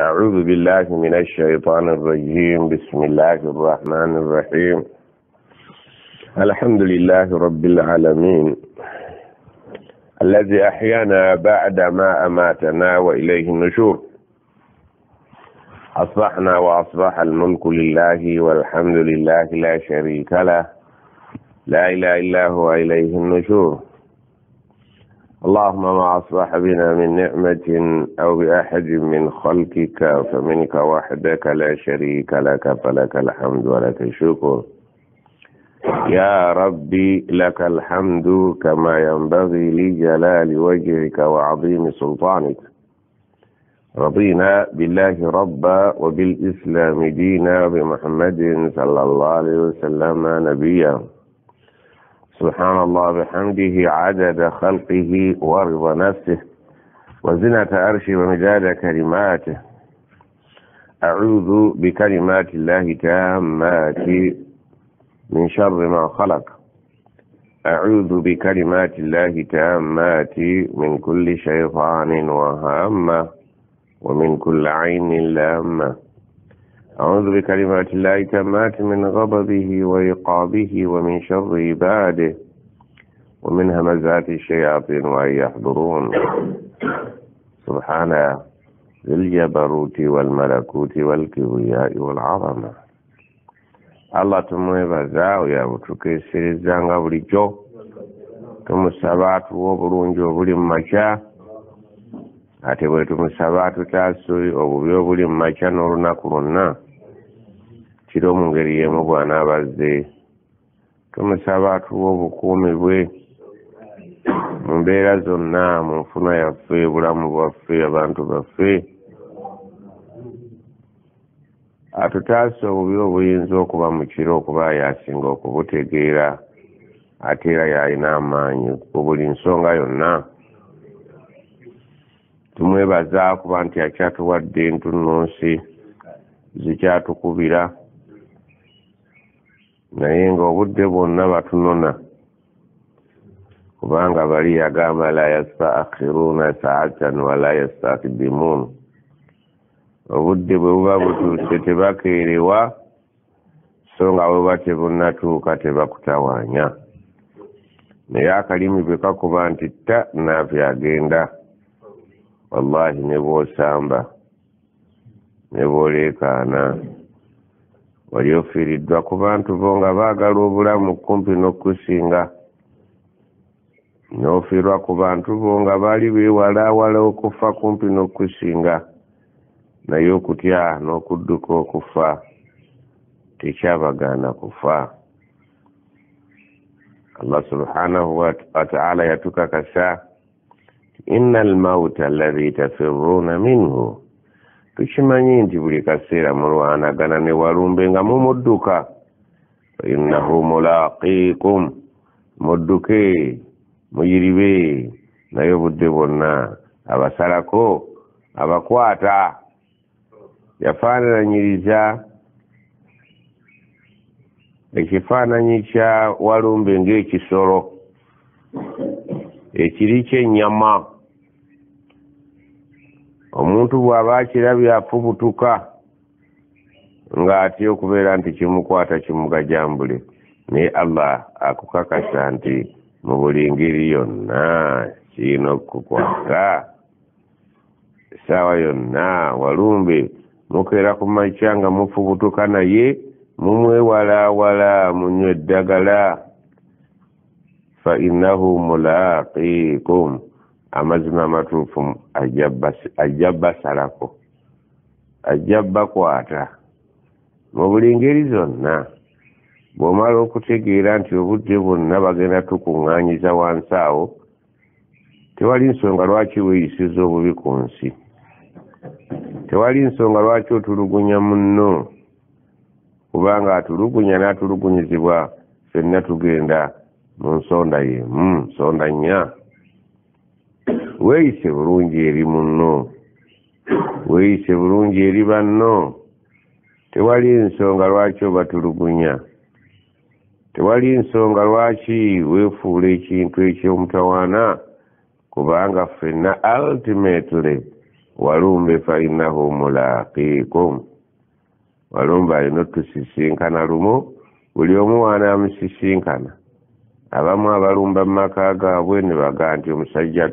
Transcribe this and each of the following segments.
أعوذ بالله من الشيطان الرجيم. بسم الله الرحمن الرحيم. الحمد لله رب العالمين الذي أحيانا بعد ما أماتنا وإليه النشور. أصبحنا وأصبح الملك لله والحمد لله لا شريك له، لا إله إلا هو إليه النشور. اللهم ما أصبح بنا من نعمة أو بأحد من خلقك فمنك وحدك لا شريك لك، فلك الحمد ولك الشكر. يا ربي لك الحمد كما ينبغي لجلال وجهك وعظيم سلطانك. رضينا بالله ربا وبالإسلام دينا وبمحمد صلى الله عليه وسلم نبيا. سبحان الله بحمده عدد خلقه ورضا نفسه وزنة عرشه ومداد كلماته. أعوذ بكلمات الله تامات من شر ما خلق. أعوذ بكلمات الله تامات من كل شيطان وهامة ومن كل عين لامة. أعوذ بكلمات الله تامات من غضبه وعقابه ومن شر عباده ومن همزات الشياطين وأن يحضرون. سبحان ذي الجبروت والملكوت والكبرياء والعظمة. الله tumwebaza yabutukeserezanga bulijjo, tumusaba atuwa obulungi obuli mu makya, ate bwe tumusaba atutaase obubi obuli mu makya n'olunaku lwonna kiro mu ngeri y'emu bw'anaabazze. Tumusaba atuwa obukuumi bwe mu mbeera zonna, mu nfuna yaffe, bulamu bwaffe, abantu baffe. Atutaase obubi obuyinza okuba mu kiro okuba yasinga okubutegeera, ate era yalina amaanyi ku buli nsonga yonna. Tumwebaza kuba nti akyatuwadde entunnunsi zikyatukubira, naye ng'obudde bwonna batunona, kubanga bali yagamba la yastaakhiruna saatan wala yastakdimun. Obudde bwe buba butuuse tebakeerewa, so nga bwe buba tebunnatuuka tebakutawaanya. Naye akalimi bwe kakuba nti ta naafe agenda, wallahi ne bw'osamba ne bw'oleekaana wali ofiiriddwa ku bantu bo nga baagala obulamu kumpi n'okusinga, n'ofiirwa ku bantu bo nga baali beewalaawala okufa kumpi n'okusinga, naye okutya n'okudduka okufa tekyabagaana kufa. Allah subhanahu wa ta'ala yatukakasa inna al-mawta alladhi tafirruuna minhu. Tukimanyi nti buli kaseera mulwanagana ne walumbe nga mumudduka, fa innahu mulaqiikum, mudduke muyiribe, naye obudde bwonna abasalako abakwata. Yafaananyiriza ekifaananyi kya walumbe ng'ekisolo ekiri ky'ennyama. Omuntu bw'aba akirabye afubutuka ng'atya okubeera nti kimukwata kimugajambule, naye Allah akukakasa nti mu buli ngeri yonna kirina okukukwata. Essaawa yonna walumbe mukeera ku makya nga mufubutuka naye mumwewalaawala, munywa eddagala. Fa innahu mulaqiikum, amazima amatuufu ajja basalako, ajja bakwata mu buli ngeri zonna. Bw'omala okutegeera nti obudde bwonna bagenda tukuŋŋaanyiza wansi awo, tewali nsonga lwaki weeyisiza obubi ku nsi, tewali nsonga lwaki otulugunya munno, kubanga atulugunya n'atulugunyizibwa ffenna tugenda mu nsonda y'emu, nsonda nnya. Weeyise bulungi eri munno, weeyise bulungi eri banno. Tewali nsonga lwaki obatulugunya, tewali nsonga lwaki weefuula ekintu eky'omutawaana, kubanga ffenna ultimately walumbe fa innahu mulaqikum walumbe alina otusisinkana lumu buli omu wanaamusisinkana abamu abalumba mu maka gaabwe ne bagaa nti omusajja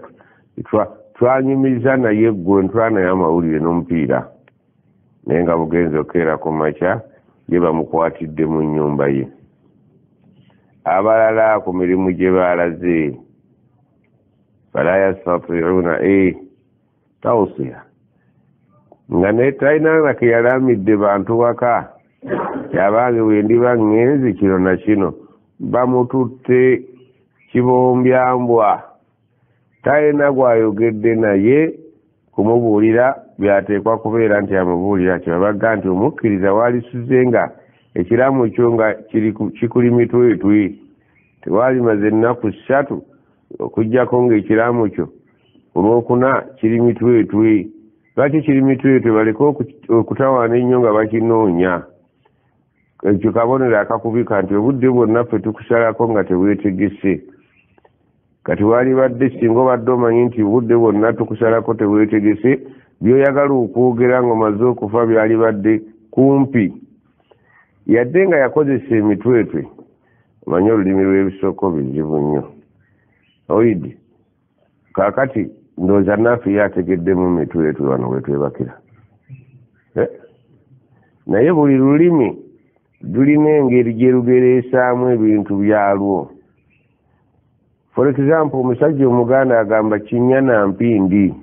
twanyumiza naye ggwe ntwanayo amawulire n'omupiira naye nga bugenzi okeera ku makya ye bamukwatidde mu nnyumba ye. Abalala ku mirimu gye baalaze fala yastati'una tawsiya nga ne talina na ke yalamidde bantu waka kyabange bwe ndiba ŋŋenzi kino na kino bamututte kibombyambwa talina gwayogedde naye kumubuulira byateekwa kubeera nti amubuulira kyebabaga nti omukkiriza waalisuze nga ekiramu kyo nga kikuli mitwetwe tewaalimaze ennaku 3 okuggyako ng'ekiramu kyo olwokuna kiri mitwetwe. Lwaki kiri mitwetwe? baleke okutawaana ennyo nga bakinoonya. Ekyo kabonero akakubika nti obudde bwonna ffe tukusalako nga teweetegese. Kati waalibadde singa obadde omanyi nti obudde bwonna tukusalako teweetegese by'oyagala okwogera ng'omaze okufa byalibadde kumpi. Yadde nga yakozesa emitwetwe omanyi olulimi lw'ebisoko bizibu nnyo. Oyidi kaakati ndowooza naffe yategeddemu mitwetwe wano wetwebakira. Naye buli lulimi lulina engeri gye lugereesaamu ebintu byalwo. For example, omusajja omuganda agamba kinnya mpindi.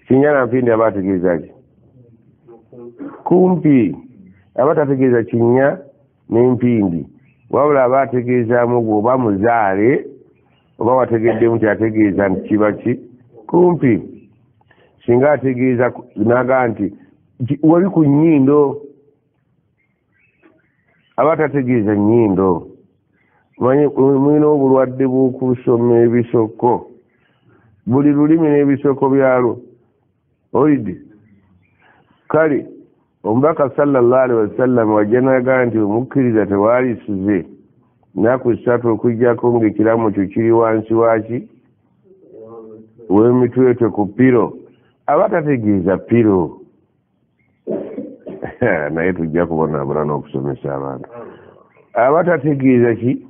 Kinnya mpindi aba ategeeza ki? Kumpi. Aba tategeeza kinnya n'empindi. Wabula aba ategeezaamu bw'oba muzaale oba wategeddemu nti ategeeza nti kiba ki? Kumpi. Singa ategeeza naga nti wali ku nnyindo aba tategeeza nnyindo. Mwina obulwadde bw'okusoma ebisoko. Buli lulimi n'ebisoko byalwo. Oyidi kale omubaka sallallahu alaihi wasallam wajja n'agamba nti omukkiriza tewaalisuze nnaku 3 okuggyako ng'ekiramu kyo kiri wansi waki w'emitwetwe ku piro. Aba tategeeza piro. Naye tujja kubonaabona n'okusomesa abantu. Aba tategeeza ki?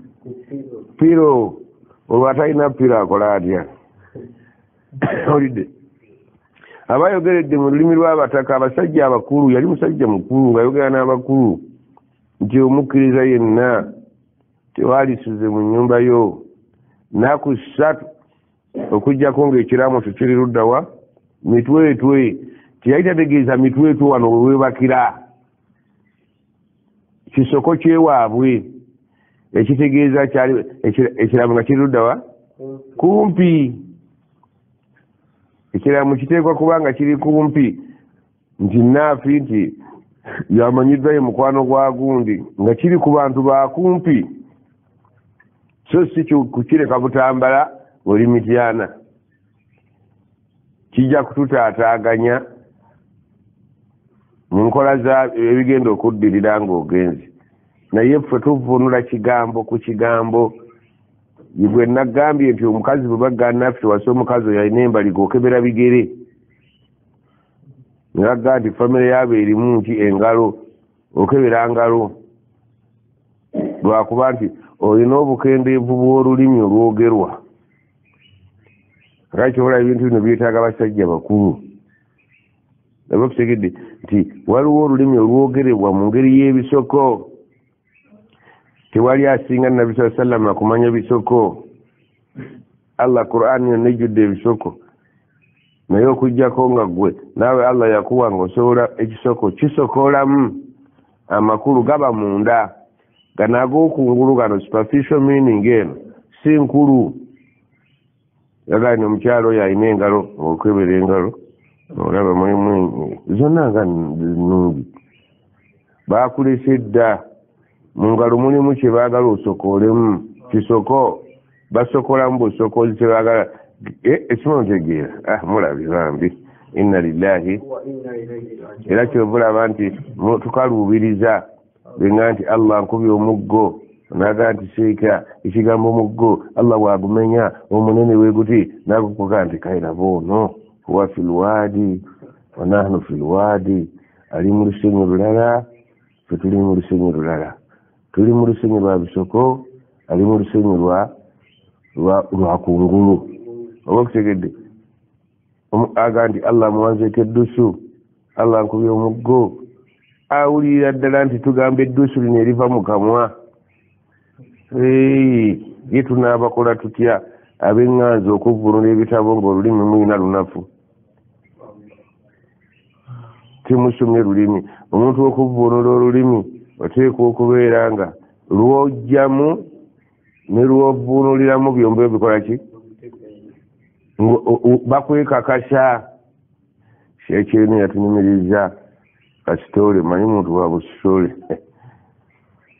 Piro. Olwo atalina piro akola atya? Olidde abayogeredde mu lulimi lw'abataka abasajja abakulu, yali musajja mukulu ng'ayogera n'abakulu nti omukkiriza yenna tewaalisuze mu nnyumba yo nnaku 3 okuggyako ng'ekiramu kyo kiri ludda wa mitwetwe. Teyali tategeeza mitwetwe wano wewebakira kisoko kyewaabwe ekitegeeza ekiramu nga kiri ludda wa kumpi. Ekiramu kiteekwa kubanga kiri kumpi nti naafi nti yamanyiddwa ye mukwano gwa gundi nga kiri ku bantu bakumpi, so si kukireka butambala oli mityana. Kijja kututaataaganya mu nkola za ebigenda okuddirira ng'ogenzi. Naye ffe tuvunula kigambo ku kigambo. Bwe nagambye nti omukazi bwe bagga naffe wasa omukazi oyo alina embaliga okebera bigere. Nagamba nti famire yaabo erimu nti engalo okebera ngalo. Lwakuba nti olina obukendeevu bw'olulimi olwogerwa. Kakati kyobola ebintu bino byetaaga basajja bakulu. Nabo tutegedde nti waliwo olulimi olwogerebwa mu ngeri y'ebisoko. Tewali asinga Nabbi sallallahu alaihi wasallam akumanya bisoko. Allah Qur'an yonna ejjudde ebisoko. Naye okuggyako nga ggwe naawe Allah yakuwa ng'osobola ekisoko kisokoolamu. Amakulu gaba munda. Gano ag'okungulu gano superficial meaning eno si nkulu. Yagani omukyalo oyo alina engalo okwebera engalo olaba mwemwe zonna nga nnungi. Baakulesa edda mu ngalo mulimu kye baagala osokoolemu. Kisoko basokolamu busokozi kye baagala. Ekimontegeera mulabe bambi inna lillahi era kyovulaba nti tukaluubiriza benga nti Allah nkubye omuggo naga nti seeka ekigambo muggo Allah wagumenya omunene weguti nakukoga nti kaira bono huwa fil wadi wa nahnu fil wadi ali mu lusenyi lulala tuli mu lusenyi lulala tuli mu lusenyi lwa bisoko ali mu lusenyi lwa kungulu obakutegedde aga nti Allah muwanzeeko eddusu Allah nkubye omuggo awulira ddala nti tugamba eddusu lino eriva mu kamwa ye tunaabakola tutya ab'eŋŋanzi okuvvuunula ebitabo ng'olulimi mulina lunafu timusomye lulimi omuntu okuvvuunula olulimi oteekwa okubeera nga lwojjamu ne lwovvuunuliramu byombi bikola ki bakwekakasa sheekyeru yatunyumiriza kasitole manyi muntu wa busitole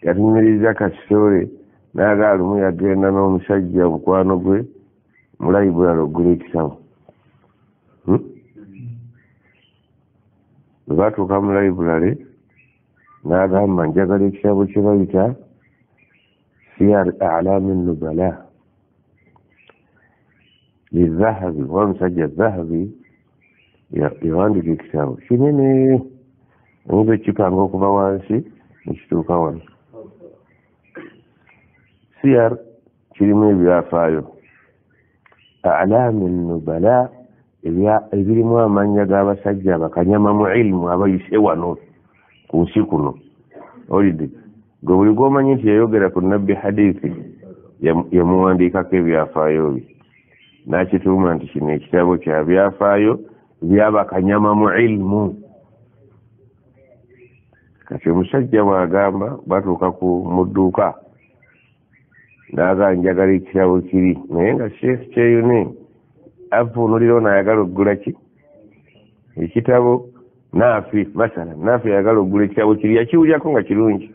yatunyumiriza kasitole naga lumu yagenda n'omusajja mukwano gwe mu layibulale okugula ekitabo bwe batuuka mu layibulale n'agamba njagala ekitabo kye bayita siyar alami nubala lizahabi wa omusajja zahabi yawandika ekitabo kinene oyinza okikipanga okuva wansi nekituuka wano siyar kirimu ebyafaayo alami nubala ebirimu amannya g'abasajja abakanyama mu ilimu abayise wano ku nsi kuno olidde gwe buli gwomanyi nti yayogera ku nabbi hadithi yamuwandiikako ebyafaayo bye nakituuma nti kino ekitabo kya byafaayo byabakanyama mu ilimu kati omusajja bwagamba batuuka mu dduuka naga njagala ekitabo kiri naye nga sheekh kyeyune avvuunulira ono ayagala okugula ki ekitabo naafi masala naafi ayagala okugula ekitabo kiri yakiwulyako nga kirungi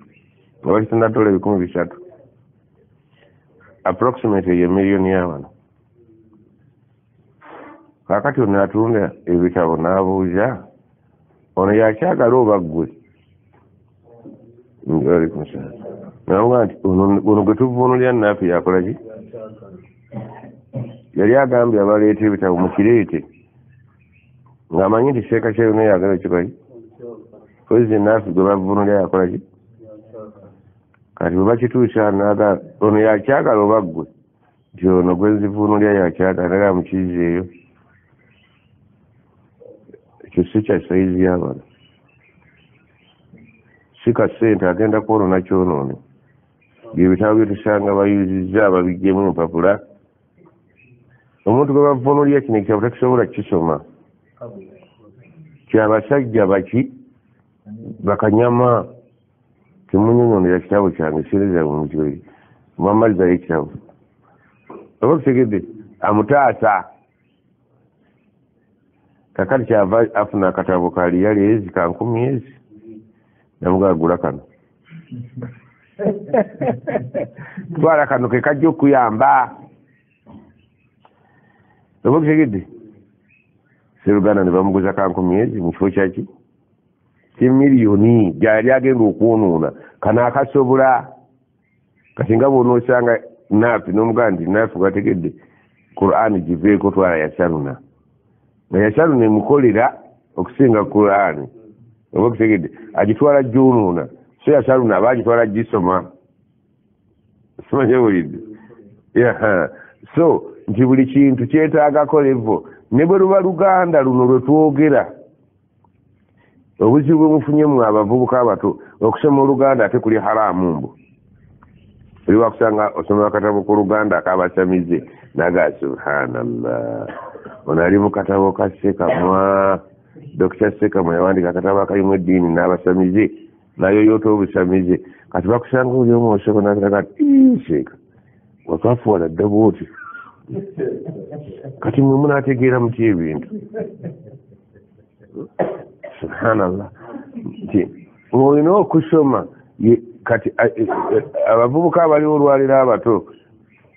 nga bakitunda dola 300 approximately ye miliyoni y'awano kakati ono atunda ebitabo n'abuuza ono yakyagala oba ggwe namuga nti ono gwe tuvvuunulira naafi yakola ki yali agambye abaleeta ebitabo mukireete ng'amanyi nti seeka kyeyona yagala ekikola pozi naafi gwe bavvuunulira yakola ki kati bwe bakituusa naga ono yakyagala oba ggwe nti ono gwe nzivuunulira yakyagala naye amukiizeeyo ekyo si kya sayizi y'abana si ka ssente agenda kwonona kyonoone byebitabo byetusanga bayuzizza babiggyemu empapula omuntu gwe bavvuunulira kino ekitabo takisobola kukisoma kyabasajja baki bakanyama temunyonyonera kitabo kyange sireza mumukibiri mwamalizayo ekitabo oba kutegedde amutaasa kakati kyava afuna akatabo kali yaleezi ka 10 namugagula kano twala kano ke kajja okuyamba oba kutegedde seruganda ne bamuguza ka 10 mu kifo kyaki kimiliyoni gyali agenda okwonoona kana akasobola kati nga bw'onoosanga naafi n'omugamba nti naafi gategedde Qur'ani giveeko twala yasaruna nga yasaruna emukolera okusinga Qur'ani oba kutegedde agitwala gy'onoona so yasaruna aba agitwala gisoma simanye bulidde so nti buli kintu kyetaagako levo ne bwe luba Luganda luno lwe twogera obuzibu bwemufunyemu abavubuka abato okusoma Oluganda ate kuli haramu mbu oli wakusanga osoma akatabo ku Luganda akabasamize naga subhanallah ono ali mu katabo ka Sekamwa Dr. Sekamwa yawandika akatabo akalimu eddiini n'abasamize nayoyota obusamize kati bakusanga oli omu osoma naga seeka watwafuwala ddabo oti kati mwe munaategeera muti ebintu subhanallah nti olina okusoma kati abavubuka abaliwo olwaliro abato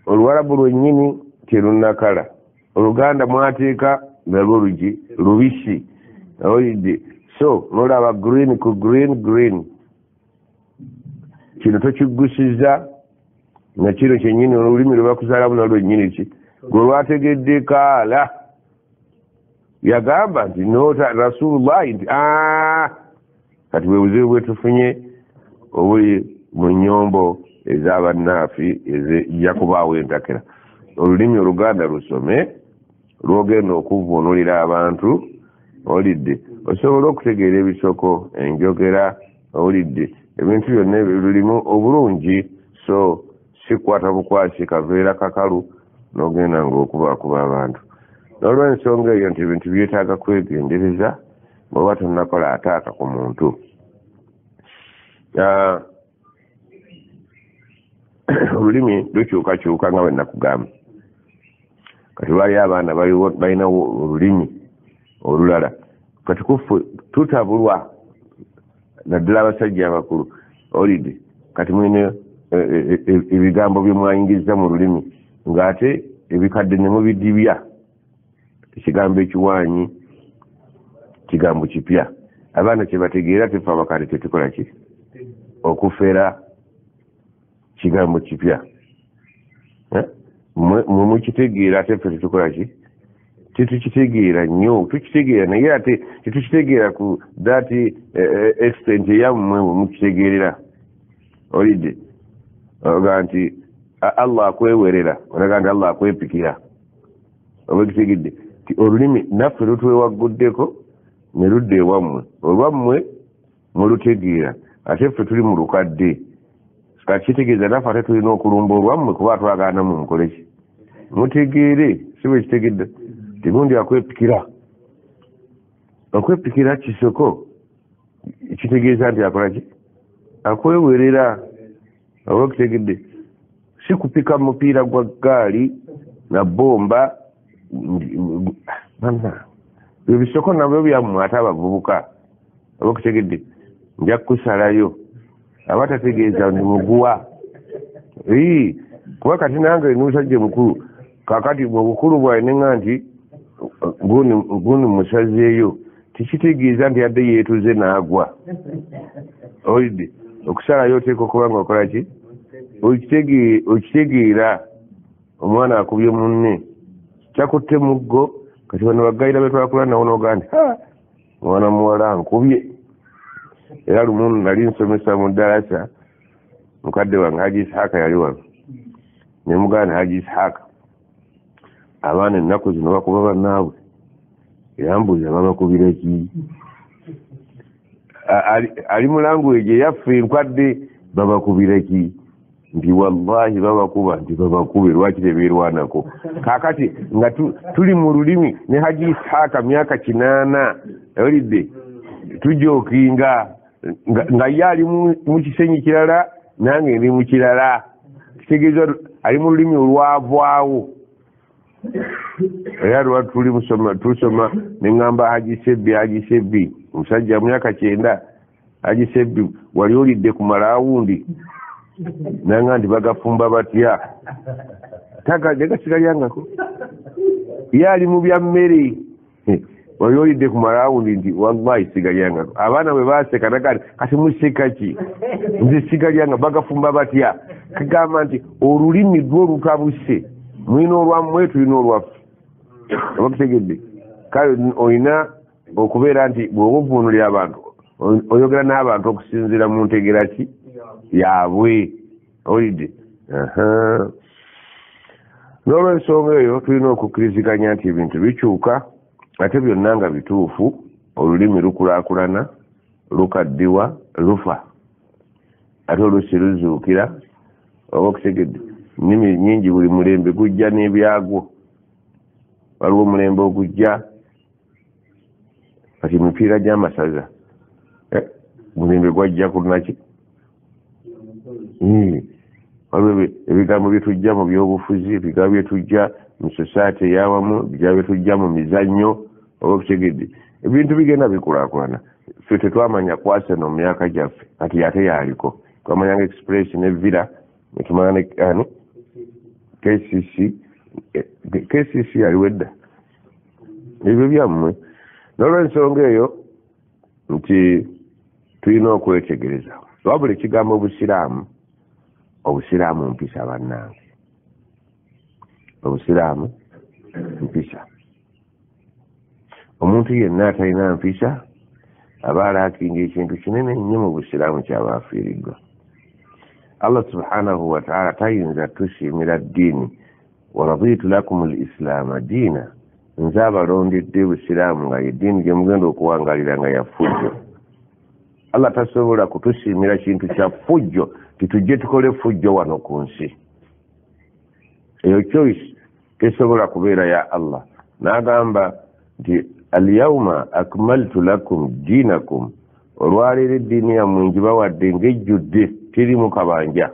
Oluwarabu lwennyini terunakala Oluganda mwateeka nalwo lugi lubisi oyidde so nolaba green ku green kino tokiggusiza nga kino kyennyini olulimi lwe bakuzaalamu nalwo nnyini ki gwe lwategedde kaala yagamba nti nota rasulullahi nti kati bwe buzibu bwe tufunye obuli mu nnyombo ez'abannaafi ezijja kubaawo entakera olulimi oluganda lusome lwogenda okuvvuunulira abantu olidde osobola okutegeera ebisoko enjogera olidde ebintu byonna lulimu obulungi so sikwata bukwasi kaveera kakalu n'ogenda ng'okubaakuba abantu n'olw'ensonga eyo nti ebintu byetaaga kwegendereza bw'oba tonnakola ataaka ku muntu olulimi lukyukakyuka nga bwe nakugamba kati waliyo abaana balinawo olulimi olulala kati kufu tutabulwa naddala abasajja abakulu olidde kati mwine ebigambo bye mwayingiza mu lulimi ng'ate ebikadde ne mubidibya ekigambo ekiwaanyi kigambo kipya abaana kye bategeera tefe abakadde tetukola ki okufera kigambo kipya mwe mukitegeera ate ffe tetukola ki tetukitegeera nnyo tukitegeera naye ate tetukitegeera ku that extent eyammwe mwe mukitegeerera olidde oga nti Allah akwewerera olaga nti Allah akwepikira oba kitegedde ti olulimi naffe lutwewaguddeko ne ludda ewammwe olwammwe mulutegeera ate ffe tuli mu lukadde kitegeeza naffe ate tulina okulumba olwammwe kuba twagaana mu nkole ki mutegeere si bwe kitegedde tegundi akwepikira okwepikira kisoko kitegeeza nti akola ki akwewerera oba kitegedde si kupika mupiira gwa gaali na bomba ebisoko nabyo byammwe ate abavubuka oba kitegedde nja kukusalayo abatategeeza ndi muguwa kuba kati nange n'omusajja mukulu kakati mu bukulu bwawe nenga nti guni musazeeyo tikitegeeza nti yadde yeetuze n'agwa olidde okusalayo oteeka okuba nga okola ki okitegeera omwana akubye munne kyakutte muggo kati bano bagayira betwakula nawo noga nti mwana muwala nkubye era lumu nali nsomesa mu ddalasa mukadde wange Haji Ishaaka yali wano ne muganda Haji Ishaaka abaana ennaku zino bakuba bannaabwe eyambuuza babakubira ki ali mu language eyaffe enkwadde babakubira ki nti wallahi babakuba nti babakube lwaki tebeerwanako kakati nga tuli mu lulimi ne Haji Ishaaka myaka 8 olidde tujookinga nga ye ali mu kisenyi kirala nange ndi mu kirala kitegeeza ali mu lulimi olwavaawo era lwa tusoma ne ŋŋamba Haji Sebbi omusajja myaka 9 Haji Sebbi wali olidde ku malawundi nanga nti bagafumba batya tagasigalyangako ye ali mu bya mmere wali olidde ku malawundi nti wallahi sigalyangako abaana bwe baseka nakati kati museka ki nze sigalyanga bagafumba batya kagamba nti olulimi lwo lutabuse mwina olwammwe tulina olwaffe oba kitegedde kale olina okubeera nti bw'oba ovuunulira abantu oyogera n'abantu okusinziira mu ntegera ki yaabwe olidde n'olwensonga eyo tulina okukkiriziganya nti ebintu bikyuka ate byonna nga bituufu olulimi lukulaakulana lukaddiwa lufa ate oluusi luzuukira oba okutegedde nnimi nnyingi buli mulembe gujja n'ebyagwo waliwo omulembe ogujja kati emipiira gy'amasaza mulembe gwajja kulunaki waliwo ebigambo byetujja mu byobufuzi ebigambo byetujja mu society eyawamu ebigambo byetujja mu mizannyo oba okutegedde ebintu bigenda bikulaakulana ffe tetwamanya kwase no mu myaka gyaffe kati ate yaliko twamanyanga express ne villa netumanya ne KCC yaliwo edda ebyo byammwe n'olwensonga eyo nti tulina okwetegereza wabula ekigambo obusiraamu obusiraamu mpisa bannange, obusiraamu mpisa. Omuntu yenna atalina mpisa aba alaakinga ekintu kinene nnyo mu busiraamu kyaba afiiriddwa. Allah subhanahu wa ta'ala tayinza tusiimira ddiini waraditu lakum al-islaama diina, nze abalondedde busiraamu nga ye ddiini gye mugenda okuwangalira nga ya ffujjo. Allah tasobola kutusiimira kintu kya ffujjo titujje tukole ffujjo wano ku nsi. Eyo choice tesobola kubeera ya Allah. N'agamba nti al-yawma akmaltu lakum diinakum, olwaleero eddiini yammwe ngibawadde ng'ejjudde tirimu kabanja.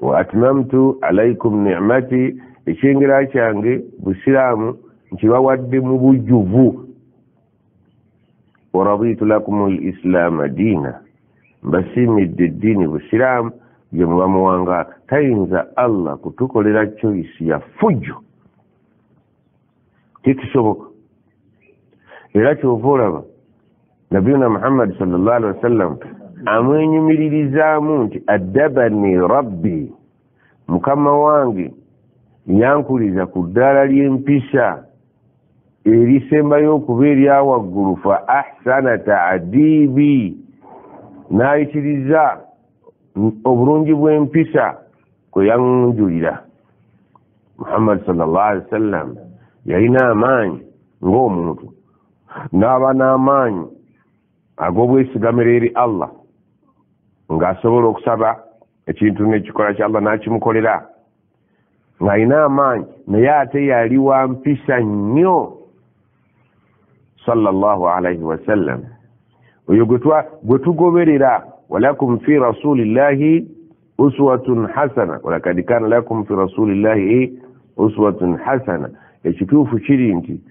Wa atmamtu alaykum ni'mati, ekyengera kyange busiraamu nkibawadde mu bujjuvu. Wa raditu lakum al-islaama diina, mbasiimidde eddiini busiraamu gye muba muwanga. Tayinza Allah kutukolera choice ya ffujjo, tekisoboka. Era kyova olaba nabiyuna Muhammad sallallahu alaihi wasallam amwenyumiririzaamu nti addabani rabbi, mukama wange yankuliza ku ddaala ly'empisa erisembayo okuba eryawaggulu, fa ahsana ta'dibi, n'ayitiriza obulungi bw'empisa kwe yanjulira. Muhammad sallallahu alaihi wasallam yalina amaanyi ng'omuntu, n'aba n'amaanyi ag'obwesigamiro eri Allah, ng'asobola okusaba ekintu n'ekikola kya Allah n'akimukolera, ng'alina amaanyi, naye ate yali wa mpisa nnyo sallallahu alaihi wasallam. Oyo gwe tugoberera, walakum fi rasulillahi uswatun hasana, walakad kana lakum fi rasulillahi uswatun hasana. Ekituufu kiri nti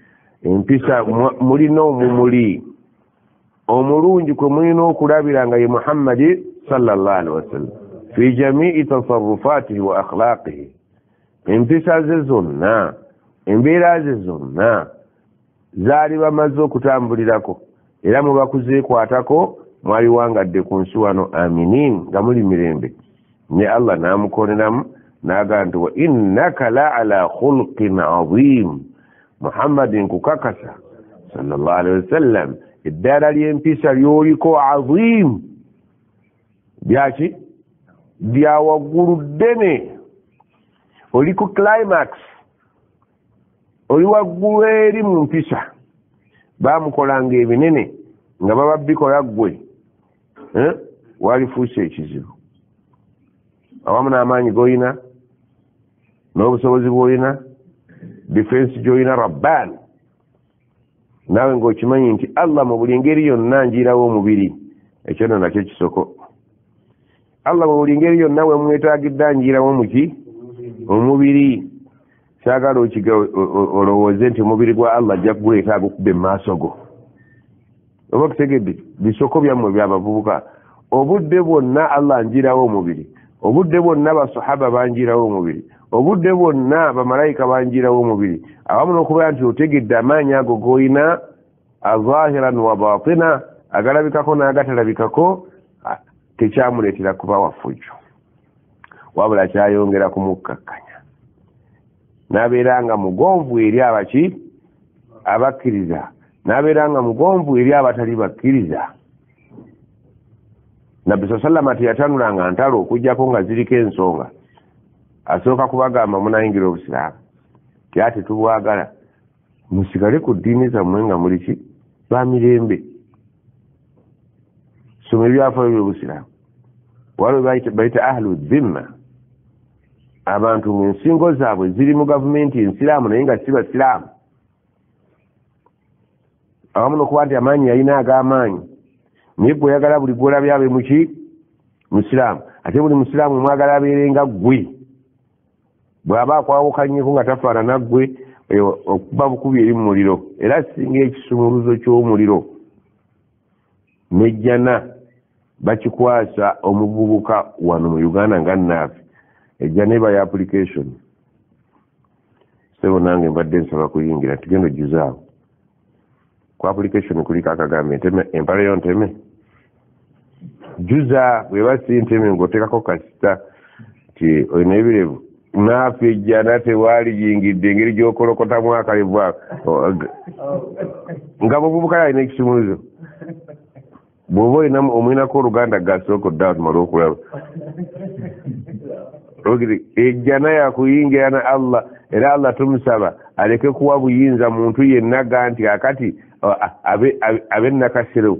empisa mulina omumuli omulungi kwe mulina okulabira nga ye Muhammadi sallallahu alaihi wasallam fi jamii tasarrufatihi wa akhlaqihi. Empisa ze zonna, embeera ze zonna zaali bamaze okutambulirako, era mubakuzeekwatako mwali wangadde ku nsi wano aminin, nga muli mirembe. Ne Allah n'amukoleramu n'agamba nti wa innaka la ala khulqin azim, Muhammad nkukakasa sallallahu alaihi wasallam eddaala ly'empisa ly'oliko azim, byaki bya waggulu ddene, oli ku climax, oli waggulu eri mu mpisa. Baamukolanga ebinene nga baba bikola ggwe walifuuse ekizibu. Awamu n'amaanyi g'olina n'obusobozi bw'olina, defense gy'olina rabbani, naawe ng'okimanyi nti Allah mu buli ngeri yonna njiirawo omubiri, ekyo nno nakyo kisoko. Allah mu buli ngeri yonna we mwetaagidde njiirawo muki omubiri. Kyagala olowooze nti omubiri gwa Allah ajja kuguleetaaga okubba emaaso go. Oba kutegedde bisoko byammwe byabavubuka, obudde bwonna Allah njiirawo omubiri, obudde bwonna basahaba banjiirawo omubiri, obudde bwonna bamalayika banjiirawo omubiri, awamu n'okubeera nti otegedde amaanyi ago g'olina azahiran wa batina, agalabikako n'agatalabikako, tekyamuleetera kuba wafujjo, wabula kyayongera kumukkakkanya. N'abeera nga mugonvu eri abaki abakkiriza, n'abeera nga mugonvu eri abatali bakkiriza. Nabbi sallama teyatanulanga ntalo okujjako nga ziriko ensonga. Asooka kubagamba munayingira obusiraamu ti ate tubwagala, musigale ku ddiini zammwe nga muli ki ba mirembe. Soma ebyafaayo by'obusiraamu. Waliwo bayita ahlu dhimma, abantu ng'ensingo zaabwe ziri mu gavumenti ensiraamu naye nga si basiraamu. Awamu n'okuba nti amaanyi yalina ag'amaanyi, naye gwe oyagala buli gw'olabye abe muki musiraamu, ate buli musiraamu mwagala abeerenga ggwe. Bw'aba akwawukanyeko nga tafaanana ggwe, okuba bukubi eri mu muliro, era singa ekisumuluzo ky'omuliro nejjana bakikwasa omuvubuka wano mu Uganda nga naafe, ejja neba ya application. Sebo nange mbadde nsaba kuyingira, tugenda ojjuzaawo ku application kuliko akagambe nteme empale yo nteme. juza bwe basinteme ng'oteekako kasita ti olina ebirevu naafe ejjana tewaali yingidde engeri gy'okolokotamu akalevu nga muvubuka yalina ekisumuluzo bw'oba olina omwinako oluganda gasooka oddawa tumale okulaba ejjana yakuyingira na Allah era Allah tumusaba aleke kuwa buyinza muntu yenna nti akati abe nakasero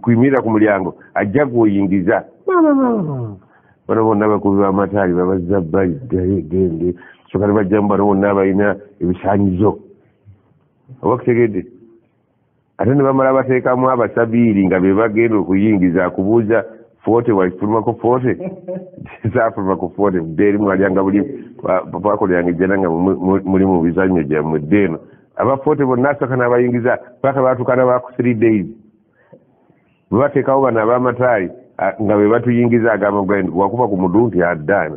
kuyimirira ku mulyango ajja gw'oyingiza bano bonna abakubi b'amataali babazza bbali gende soka ne bajjamu bano bonna abalina ebisaanyizo oba kutegedde ate ne bamala bateekamu abasabiiri nga be bagenda okuyingiza akubuuza 40 walifulumako 40 zaafulumako 40 budde eri mwalyanga buli papakolyanga ejjana nga muli mu bizanyo gyammwe ddeeno aba 40 bonna asooka n'abayingiza paka baatukana baku 3 days bwe bateekawo bano ab'amataali nga bwe batuyingiza agamba wakuba ku mudu nti addaano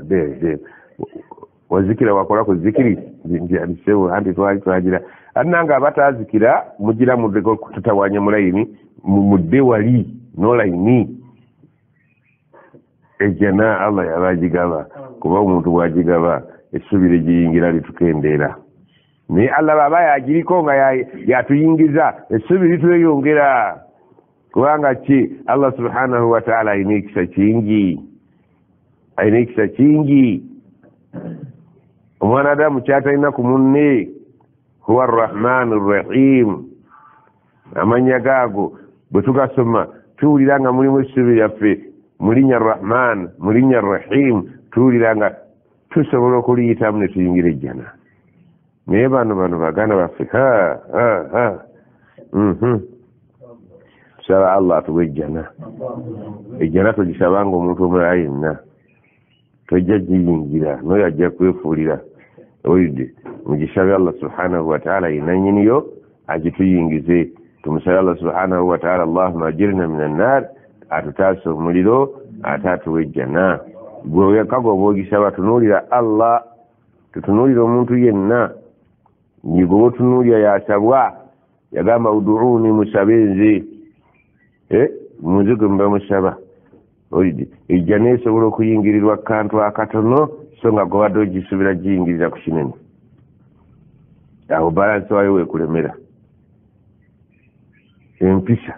wazikira wakola ku zikiri ndisewo anti twali twagira annanga abataazikira mugira muddeko kutatawaanya mulayini mudde wali nolayini ejjana Allah yabagigaba kuba omuntu bwagigaba essubi ligiyingira litukendeera naye Allah baba yagiriko nga yatuyingiza essubi litweyongera kubanga ki Allah subhanahu wa ta'ala alina ekisa kingi omwanadamu kyatalina ku munne huwa arrahmanu rrahim amanya gaago bwe tugasoma tuwulira nga mulimu essubi lyaffe mulinya arrahman mulinya arrahim tuwulira nga tusobola okuliyitamu ne tuyingira ejjana naye bano baganda baffe tusaba Allah atuwa ejjana togisabanga omuntu omulala yenna tojja giyingira noyo ajja kwefuulira owulidde mugisabe Allah subhanahu wa ta'ala yenna nnyiniyo agituyingize tumusabe Allah subhanahu wa ta'ala Allahumma ajirna minan nar atutaasa omuliro ate atuwa ejjana gwe kago boogisaba tunuulira Allah tutunuulira omuntu yenna nyigo botunuulira yasabwa yagamba uduuni musabe nze munzigo mba musaba olidde ejjana esobola okuyingirirwa kantu akatono so nga gobadde ogisubira giyingiriza ku kinene awo balansi wayo wekulemera empisa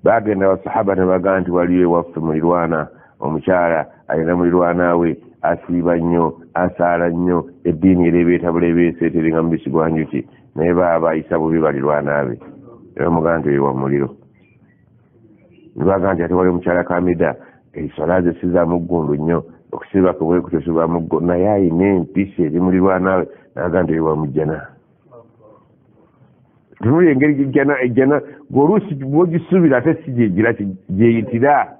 bagenda abasahaba ne bagaa nti waliyo ewaffe mulirwana omukyala alina mulirwana we asiiba nnyo asaala nnyo eddiini ereebeetabula ebeeseeteringa mu bisi gwa njuki naye baba bayisa bubi balirwana be era mugaa nti ewa muliro nibagaa nti ate wali omukyala kamida ensala ze si za muggundu nnyo okusiiba kubwe kutesiba muggo naye ayina empisa eri mulirwana we nagaa nti ewa mujjana tunuli engeri ejjana ng'oluusi bwogisuubira ate si gyegira gyeyitira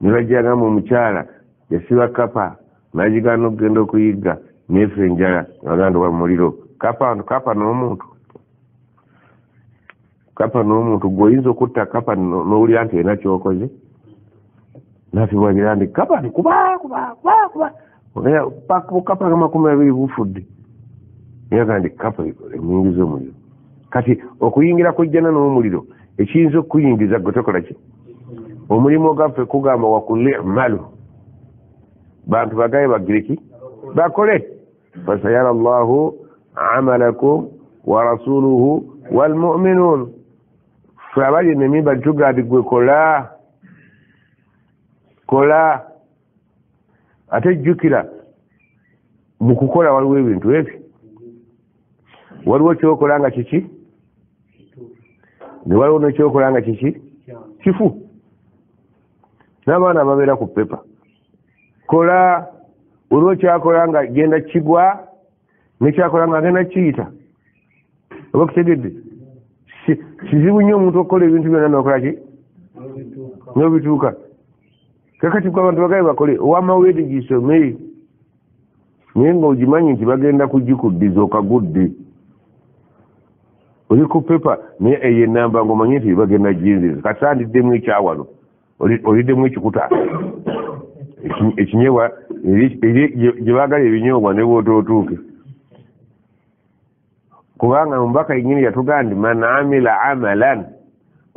ne bajjagamu omukyala yasiba kapa n'agigana okugenda okuyigga neefa enjala naganda wa muliro kapa n'omuntu gweoyinza okutta kapa n'owulira nti erina kyokoze nafibwagira nti kapa ni kuba kapa nga 20 bufudde nayaga nti kapa emuyingiza omuliro kati okuyingira kujjana n'omuliro ekiyinza okuyingiza gwe tokola ki omulimu gaffe kugamba wakulli malu bantu bagaye bagireki bakole fasayara Allahu amalakum wa rasuluhu wal mu'minun fe abali nemimba tugandi gwe kola ate jjukira mu kukola waliwo ebintu ebyo waliwo kyokola nga kiki ne waliwo nekyokola nga kiki kifu n'abaana babeera ku pepa kola waliwo kyakola nga genda kigwa nekyakola nga agenda kiyita oba kutegedde kizibu nnyo omuntu okukola ebintu byonna nokola ki nobituuka kakati kwa abantu bagaye bakole owamawedi gisome naye nga ogimanyi nti bagenda kugikuddiza okagudde oli ku pepa naye eyo enamba ngaomanyi nti bagenda jinziza kasandiddemu ekyawalo oliddemu ekikuta ekinyebwa gye baagala ebinyoobwa ne bwotootuuke kubanga omubaka yenyini yatugaa nti man amila amalan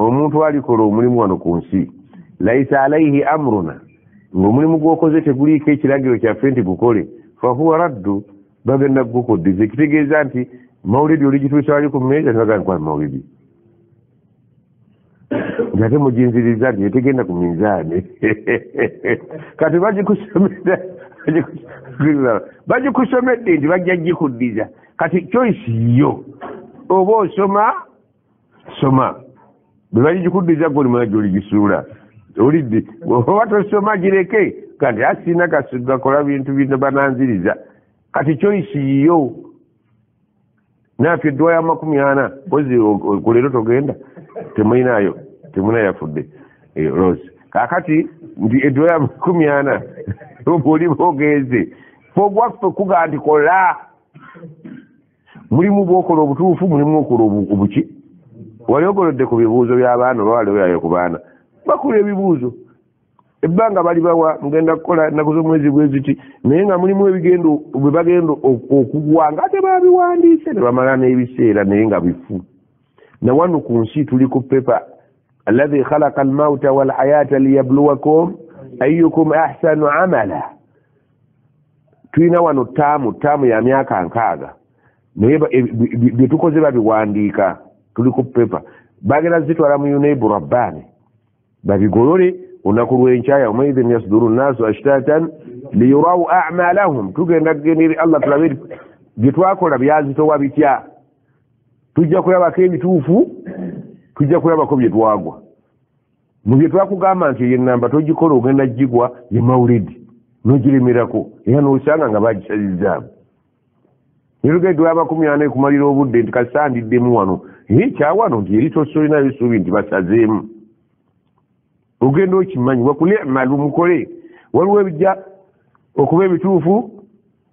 omuntu alikola omulimu wano ku nsi laisa alaihi amruna ng'omulimu gw'okoze teguliiko ekiragiro kyaffe nti gukole fahuwa raddu bagenda gukoddiza ekitegeeza nti mawulidi oligituusa wali ku mmeeza nibagaa nkwa mawulidi nti ate mujinziriza nti etegenda ku minzaani kati bagikusomedde nti bajja gikuddiza kati choice yo oba osoma soma bwe bagikuddiza golimaa gy'oligisuula olidde oba tosoma gireke kati asina gakola bintu bino bananziriza kati choice yo naffe eddwa ya 40 pozi kuleero togenda temulinayo yafudde rose kakati ndi eddwa ya 40 oli bogenze fogwaffe kuga nti kola mulimu bwokola obutuufu mulimu okola obuki wali ogolodde ku bibuuzo by'abaana oba wali oyayo ku baana bakula ebibuuzo ebbanga bali bawa ngenda kukola ennaku z'omwezi bwe ziti naye nga mulimu ebigendo bwe bagenda okugwa nga tebabiwandiise ne bamala n'ebiseera naye nga bifu na wano ku nsi tuli ku pepa alladhi khalaqa almauta walhayata liyabluwakum ayyukum ahsanu amala tulina wano taamu ya myaka 6 naye bye tukoze babiwandiika tuli ku pepa bagenda zitwala mu unaibu rabbani babigolole olunaku lw'enkya yawmaidhin yasduru nnaasu ashtatan liyurawu amalahum tugenda kugendera allah tulabe bye twakola byazitowa bitya tujja kulabako ebituufu tujja kulabako bye twagwa mu bye twakugamba nti yenamba togikola ogenda gigwa ye mawulidi nogiremerako era nosanga nga bagisalizaamu nerugedde wa 40 kumalira obudde nti kasandiddemu wano kyawano nti eri tosolinayo suubi nti basazeemu ogenda okimanyi wakule malu mukole waliwo ebijja okuba ebituufu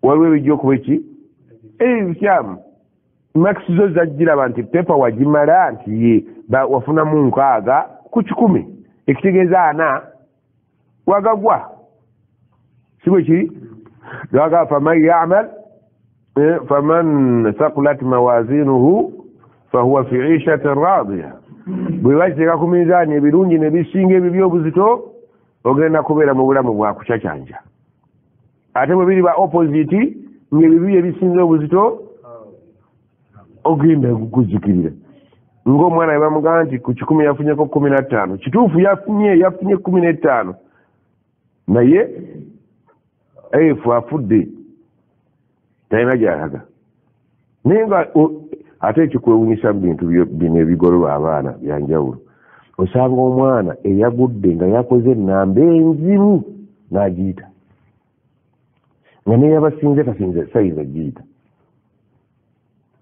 waliwo ebijja okuba eki ebikyamu max zo zagiraba nti pepa wagimala nti ye wafunamu 6 ku 100 ekitegeeza 4 wagagwa siwe kiri gaga faman ya'mal faman thaqulat mawazinuhu fahuwa fi 'ishatin radiya bwe bakiteeka ku minzaani ebirungi ne bisinga ebyo by'obuzito ogenda kubeera mu bulamu bwa kucacyanja ate bwe biri ba opposite ng'ebibi ebisinga obuzito ogenda kuzikirira ng'omwana bwe bamugamba nti ku 10 yafunyeko 15 kituufu yafunye 15 naye efu afudde talina gy'alaga naye nga ate ekikwewunyisa mu bintu bino ebigololwa abaana byanjawulo osanga omwana eyagudde nga yakoze ennamba enzimu n'agiyita nga neyabasinze tasinze sayiza agiyita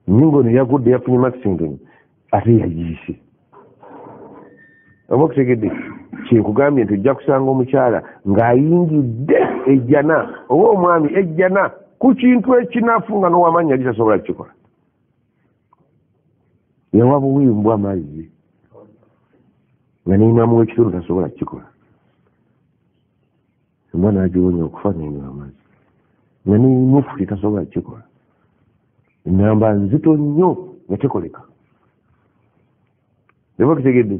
ningo neyagudde yafunye maxington ate yagiyise oba okutegedde kyenkugambye nti ojja kusanga omukyala ng'ayingidde ejjana oba omwami ejjana ku kintu ekinafu nga nowamanya yali tasobola kukikola yawa buwimbwa amazzi nga neimamu w'ekitundu tasobola kukikola omwana agiwonya okufa nenywa amazzi nga neimufu tetasobola kukikola enamba nzito nnyo nga tekoleka eba kitegedde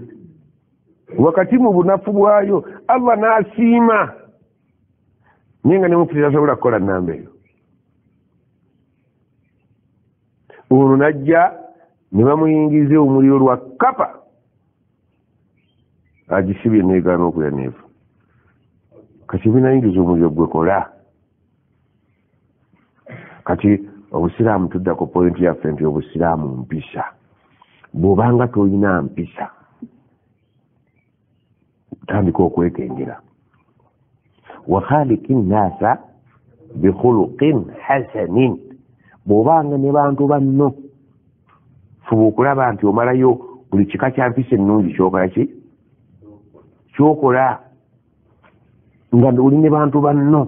wakati mu bunafu bwayo allah n'asiima naye nga nemufu tetasobola kukola nnamba eyo ono najja ne bamuyingiza omuliro lwa kapa agisibye negaana okulya neefu kati binayingiza omuliro gwekola kati obusiraamu tudda ku pointi yaffe nti obusiraamu mpisa bw'obanga tolina mpisa tandika okwekengera wa khaliqi nnaasa bikhuluqin hasanin bw'obanga ne bantu banno fuba okulaba nti omalayo buli kika kya mpisa ennungi kyokola ki kyokola nga oli ne bantu banno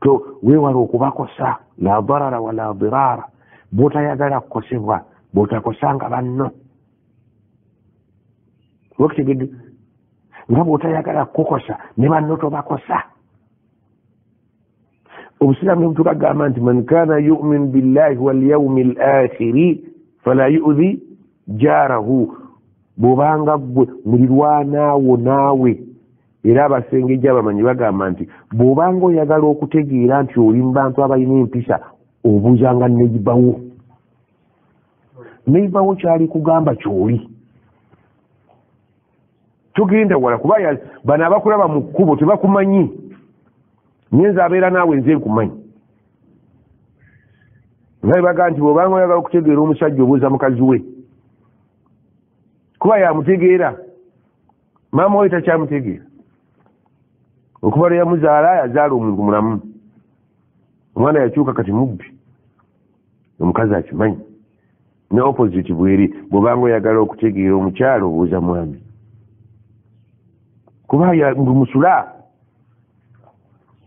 to weewala okubakosa la darara wala dirara bw'otayagala kukosebwa bw'otakosanga banno wakitegedde nga bw'otayagala kukosa ne banno tobakosa obusiraamu ne butugamba nti man kana yu'min billahi wal yawmi al akhiri fala yu'dhi jarahu bw'obanga ggwe mulirwanaawo naawe era abasengejja bamanyi bagamba nti bw'obanga oyagala okutegeera nti oli mu bantu abalina empisa obuuzanga neibawo kyali kugamba kyoli tugenda wala kuba bano abakulaba mu kkubo tebakumanyi nyenza abeera naawe nze nkumanyi nga baga nti bw'obanga oyagala okutegeera omusajja obuuza mukazi we kuba yamutegeera maama we takyamutegeera okuba lwe yamuzaala yazaala omuntu mulamu omwana yakyuka kati mubbi omukazi akimanyi ne opposite bweri bw'obanga oyagala okutegeera omukyalo obuuza mwami kuba musula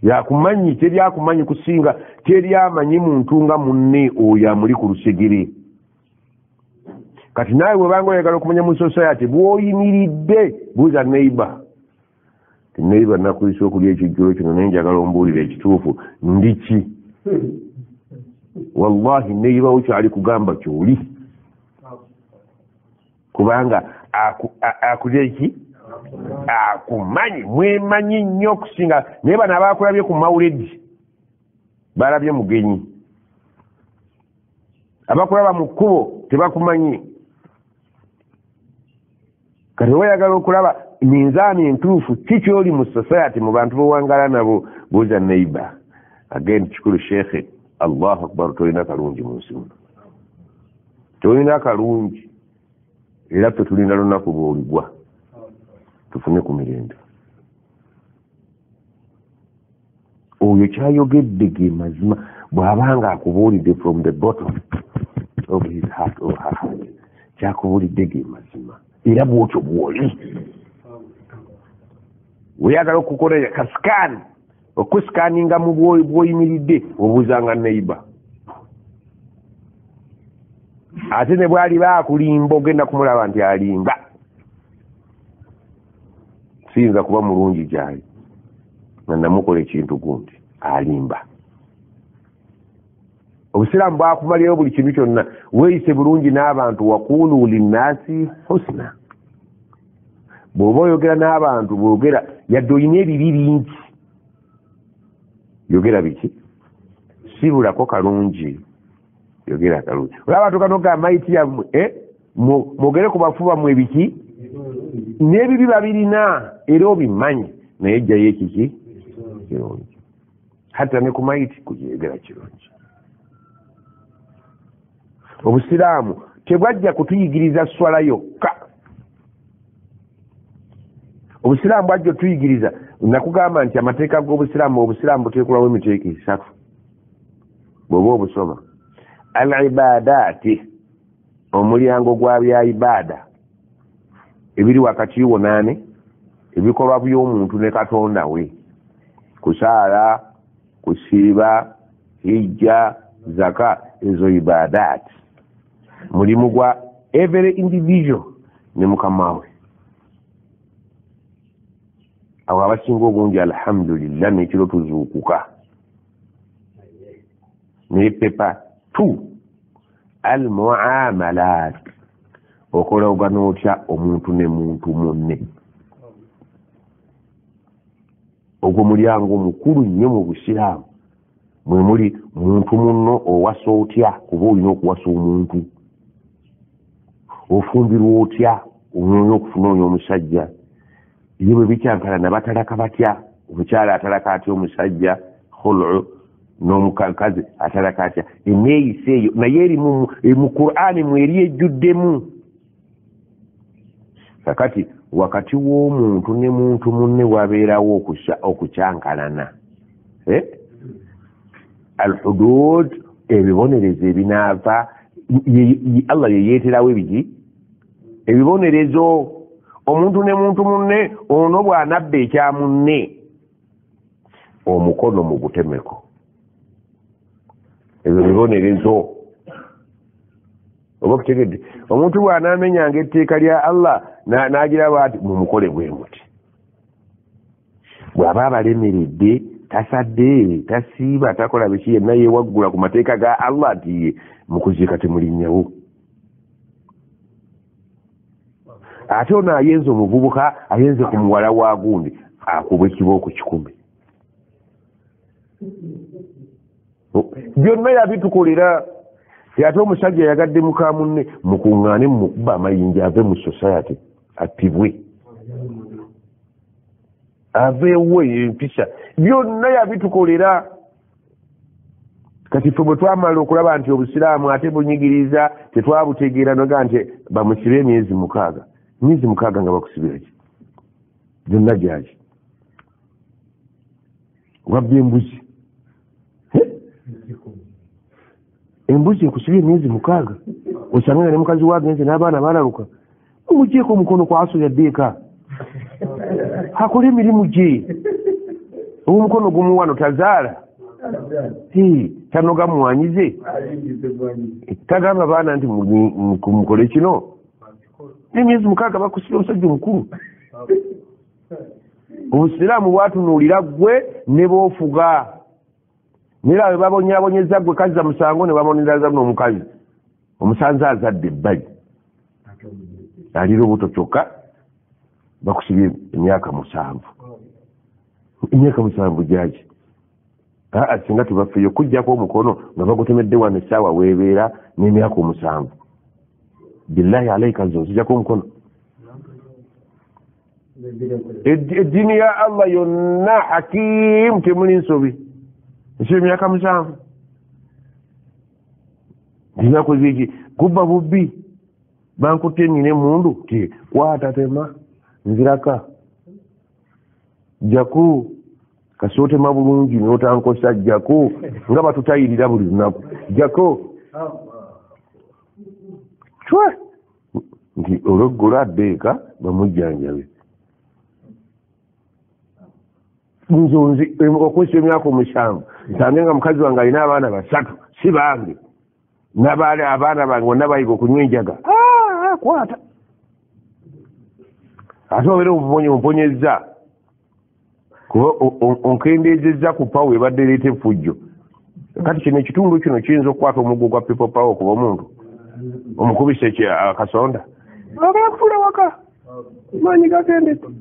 yakumanyi teryakumanyi kusinga teryamanyi muntu nga munne oyo amuli ku lusegere kati naawe bw'obanga oyagala okumanya mu society bw'oyimiridde buuza neighbor neighbor nakuyisa okulya ekijjulo kino naye njagala ombuulira ekituufu ndiki wallahi neighbor wo kyali kugamba kyoli kubanga akulya eki akumanyi mwemanyi nnyo okusinga naye bano abakulabye ku mawuledi balabye mugenyi abakulaba mu kkubo tebakumanyi kati weyagala okulaba minzaani entuufu kikyoli mu society mu bantu bowangala nabo buuza neighbor again kikulu sheekhe allahu akbar tolina kalungi mu nsi muno tolina kalungi era ffe tulina lunaku bw'oligwa tufune ku mirembe oyo kyayogedde ge mazima bw'abanga akubuulidde from the bottom of his heart or her heart kyakubuulidde ge mazima era bwotyo bwoli weyagala okukola kasikaani okusikaaninga mu bw'oyimiridde obuuzanga neighbor ate ne bwali baakulimba ogenda kumulaba nti alimba siyinza kuba mulungi gyali nga namukola ekintu gundi alimba obusiraamu bwakumalirayo buli kintu kyonna weeyise bulungi n'abantu wakuulu linnaasi husna bw'oba oyogera n'abantu bwogera yadde olina ebibi bingi yogera biki sibulako kalungi yogera kalungi olaba tukanoga maiti yammwe mwogere ku bafuba mwe biki n'ebibi babirina era obimanyi naye ejjayo ekiki kirungi hatta ne ku maiti kujegera kirungi obusiraamu tebwajja kutuyigiriza swala yokka obusiraamu bwajja otuyigiriza nakugamba nti amateeka g'obusiraamu buteekulawo emiteeka esatu bw'oba obusoma al ibadaati omulyango gwa bya ibaada ebiri wakati wo naane ebikolwa by'omuntu ne katonda we kusaala kusiiba hijja zaka ezo ibadaati mulimu gwa every individual ne mukama we awo abasinga obungi alhamdulillah nekiro tuzuukuka naye pepa 2 al muamalat okolagana otya omuntu ne muntu munne ogwo mulyango mukulu nnyo mu busiraamu mwe muli muntu munno owasa otya kuba olina okuwasa omuntu ofumbirwa otya onoonya okufunoonya omusajja ye bwe bikyankalana batalaka batya omukyala atalaka atya omusajja khulu n'omukazi atalaka atya eneeyisa eyo naye eri mu Qur'ani mweri ejjuddemu kakati wakati w'omuntu ne muntu munne wabeerawo okukyankalana al-hudud ebibonerezo ebinaava Allah yeyeeterawo ebiki ebibonerezo omuntu ne muntu munne ono bw'anabba ekya munne omukono mu butemeko ebyo bibonerezo oba kutegedde omuntu bw'anaamenyanga etteeka lya Allah n'agiraba ati mumukole bwe muti bw'aba abalemeredde tasadde tasiiba takola biki yenna yeewaggula ku mateeka ga Allah ati mukuziika temulinnyawo ate ono ayenze omuvubuka ayenze ku muwala wa gundi akubwa ekibooko 10 byonna yabitukolera. Ate omusajja yagadde muka munne mukuŋŋaane mukuba amayinja ave mu society attibwe aveewo empisa byonna yabitukolera. Kati ffe bwe twamala okulaba nti obusiraamu ate bunyigiriza tetwabutegeera noga nti bamusibe emyezi 6 nga bakusibira ki gyonna gyaki wabba embuzi embuzi ekusibye emyezi 6 osanga ne mukazi wagenze n'abaana balaluka omugyeko omukono kwaso yaddeeka akole emirimu gye omukono gumu wano tazaala tanoga mwanyize tagamba baana nti mukole kino emyezi 6 bakusibye omusajja omukulu. Obusiraamu bwatunuulira gwe ne boofuga nera bwe babonyabonyeza gwe kaza musango ne bamoneraza n'omukazi omusanze azadde ebbali alira obuto kyokka bakusibye emyaka 7 gyaki singa tubafeeyo kujjako omukono nga bagutemedde wano essaawa weebeera n'emyaka 7 billahi alaika zonzijjako omukono. Eddiini ya Allah yonna hakimu temuli nsobi ekyo emyaka 7 ndinakoze eki kubba bubbi bankutte nnina emundu ti kwata tema nziraka jaku kasootema bulungi n'otankosa jaku nga batutayirira buli lunaku jako chwe nti olweggulo addeeka bamujjanjabe nzonzi okwesa emyaka 7 nsange nga mukazi wange alina abaana 3 si bange nabaali abaana bange bonna bayiga okunywa enjaga kwata ate obeera omponyezza kuba onkendezezza ku pawo ebadde ereeta effujjo. Kati kino ekitundu kino kiyinza okukwata omuggo gwa people power okuba omuntu omukubise akasonda agala kutuula waka maanyi gakendeko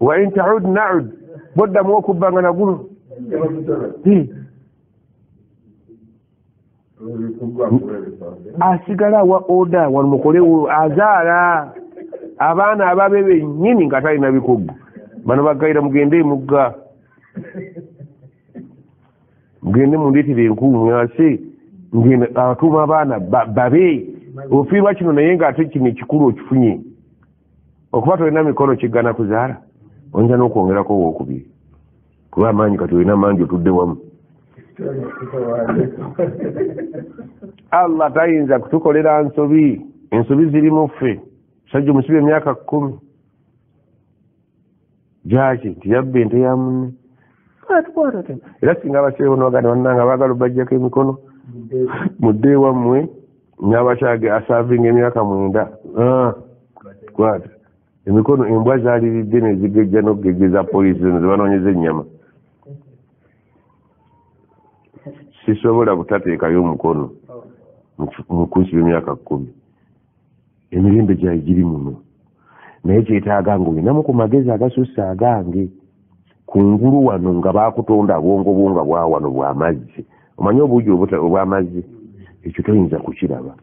wa in taud naud boddamu okubbanga naguno asigala wa oda wano mukolewo azaala abaana ababe bennyini nga talina bikugu bano bagayira mugende emugga mugende mundeetera enkuŋŋaasi ngende atuuma abaana babe ofiirwa kino naye ng'ate kino ekikulu okifunye okuba tolina mikono kiggana kuzaala oyinza n'okwongerako owookubiri kuba amaanyi kati olina mangi otudde wamu. Allah tayinza kutukolera nsobi, ensobi ziri mu ffe. Sajja omusibe emyaka 10 gyaki nti yabba ente ya munne era singa abaseewo nogane bannanga baagala obajjako emikono mudde ewammwe n'abakyage asaavinga emyaka 9 kwata emikono embwa zaaliridde nezigejja n'okugejjeza poliisi zino zebanoonyeza ennyama. Sisobola butateekayo omukono mu kunsiba emyaka 10 emirembe gyayi giri muno naye kyetaaga ng'olinamu ku magezi agasussa agange kungulu wano nga baakutonda bwongo nga bwa wano bw'amazzi omanyi obuugi obw'amazzi ekyo toyinza kukiraba.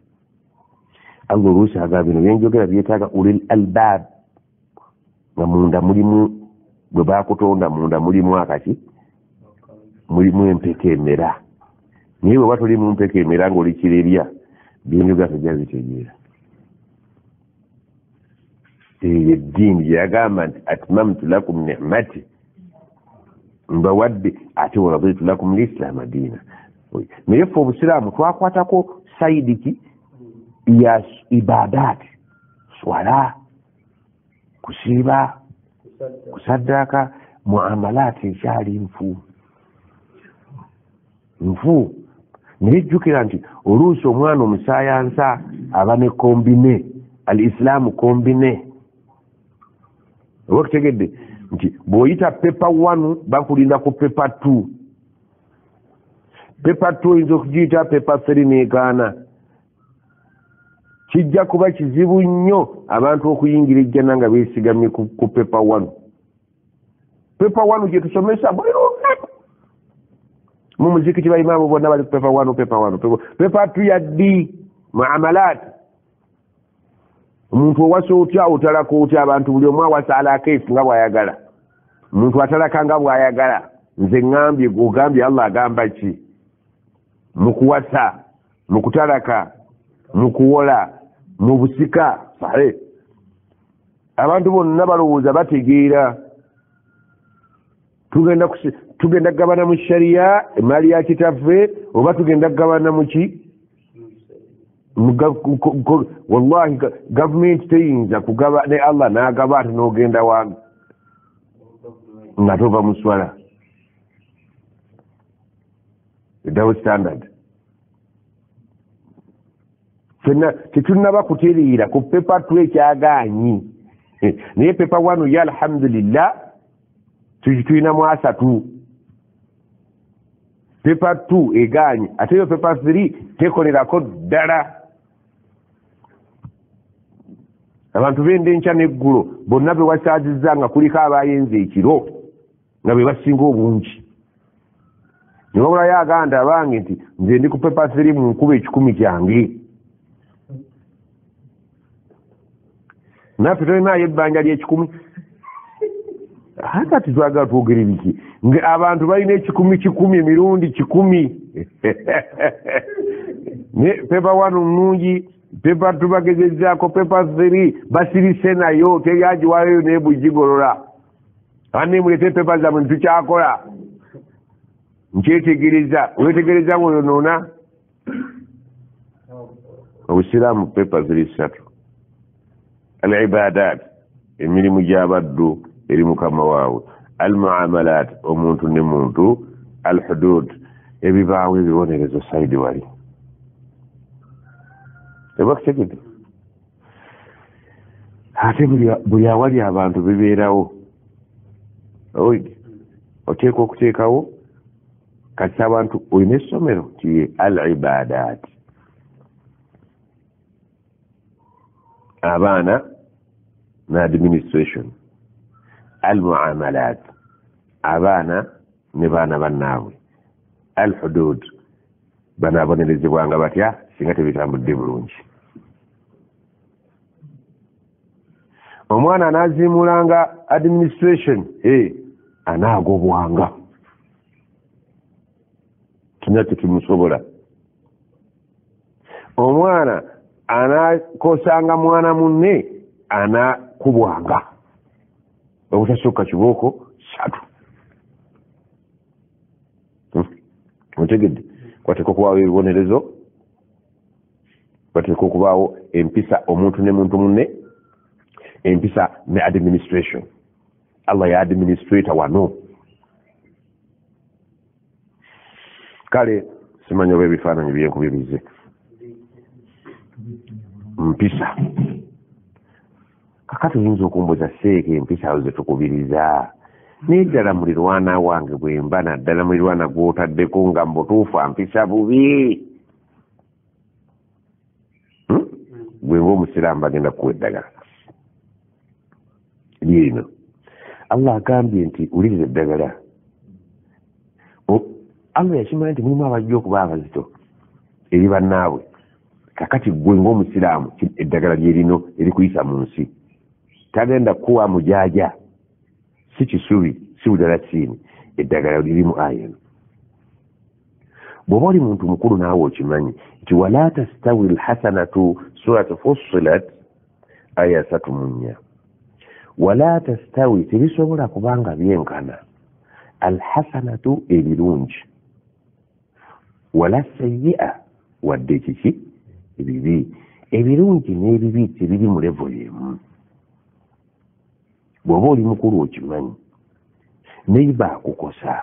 Allah oluusi agamba bino byenjogera byetaaga ulil albab nga munda mulimu bwe baakutonda munda mulimu akati mulimu empeka emera naye bwe batoli mu mpeka emera ng'oli kirerya byenjogera tojja bitegeera. Eddiini yagamba nti atmamtu lakum ni'mati mbawadde ate waraditu lakum lislaama diina. Naye ffe obusiraamu twakwatako sayidiki ya ibadaati swala kusiiba kusaddaaka muamalaati ekyali nfu naye jjukira nti oluusi omwana omusaayansa aba ne kombine al islaamu kombine oba kutegedde nti bw'oyita pepa 1 bakulinda ku pepa 2 pepa 2 oyinza okugiyita pepa 3 n'egaana kijja kuba kizibu nnyo abantu okuyingira ejjana nga beesigamye ku pepa 1. Pepa 1 gye tusomesa buli lunaku mu muzikiti baimaamu bonna bali pepa 1 pepa 1. Pepa 2 ya ddi muamalat. Omuntu owasa otya otalaka otya, abantu buli omu awasa alakeefu nga bw'ayagala, omuntu atalaka nga bw'ayagala. Nze ngambye ogambye Allah agamba ki mu kuwasa, mu kutalaka, mu kuwola, mu busika? Sahe abantu bonna balowooza bategeera tugenda kugabana mu shariya emaali ya kitaffe oba tugenda kugabana mu ki? Wallahi gavumenti teyinza kugaba ne Allah n'agaba ate n'ogenda wange nga tova mu swala. Double standard. Fenna tetunaba kutereera ku pepa 2 ekyagaanyi naye pepa 1 ya alhamdulillah tulina mu 3. Pepa 2 egaanyi ate yo pepa 3 tekolerako ddala. Abantu bende nkya n'eggulo bonna be wasaazizza nga kuliko abayenze ekiro nga be basinga obungi. Ne wabulayo aganda abange nti nze ndi ku pepa 3 mu nkuba 10 kyange. Naffe tulinayo ebbanja ly'ekikumi. Kati twagala twogere biki? Abantu balina 10 emirundi 10. Ne pepa 1 nnungi, pepa 2 bagezezzaako, pepa 3 basirise nayo teyagiwayo nebugigolola. Anne mulete pepa zammwe tukyakola. Nkyetegereza, wetegereza bwoyonoona. Obusiraamu pepa 3. Al-ibadat, emirimu gy'abaddu eri mukama waabwe. Al-muamalat, omuntu ne muntu. Al-hudud, ebibaawo ebibonerezo saidi wali. Ebakutegedde ate buli awali abantu bibeerawo. Oteekwa okuteekawo kati abantu olina essomero kiye al-ibadat. Abaana na administration. Al-muamalat, abaana ne baana bannaabwe. Al-hudud, banaabonerezebwanga batya singa tebitambudde bulungi. Omwana anaazimulanga administration anaagobwanga. Tuna tekimusobola. Omwana anaakosanga mwana munne anaakubwanga obutasukka kibooko 3. Otegedde kwateeka okubaawo ebibonerezo, kwateeka okubaawo empisa omuntu ne muntu munne, empisa ne administration. Allah ya administrator wano. Kale simanyi oba ebifaananyi byenkubirize. Mpisa kakati oyinza okumbuza seeka empisa ze tukubiriza neddala mulirwana wange bwemba naddala mulirwana gwotaddeko nga mbutuufu ampisa bubi bwemba omusiraamu bagenda kukuwa eddagala lyerino. Allah agambye nti uliriza eddagala. Allah yakimanya nti mulimu abajja okuba abazito eri bannaabwe. Kakati gwe ng'omusiraamu eddagala lyerino erikuyisa mu nsi tagenda kuwa mujaja si kisubi si budalasini, eddagala lirimu ayeno. Bw'oba oli muntu mukulu naawe okimanyi nti wala tastawi alhasanatu suratu Fussilat aya 3. Wala tastawi, tebisobola kubanga byenkana, alhasanatu ebirungi, wala sayyi'a wadde kiki ebibi. Ebirungi n'ebibi tebiri mu levo y'emu. Bw'oba oli mukulu okimanyi neiba akukosa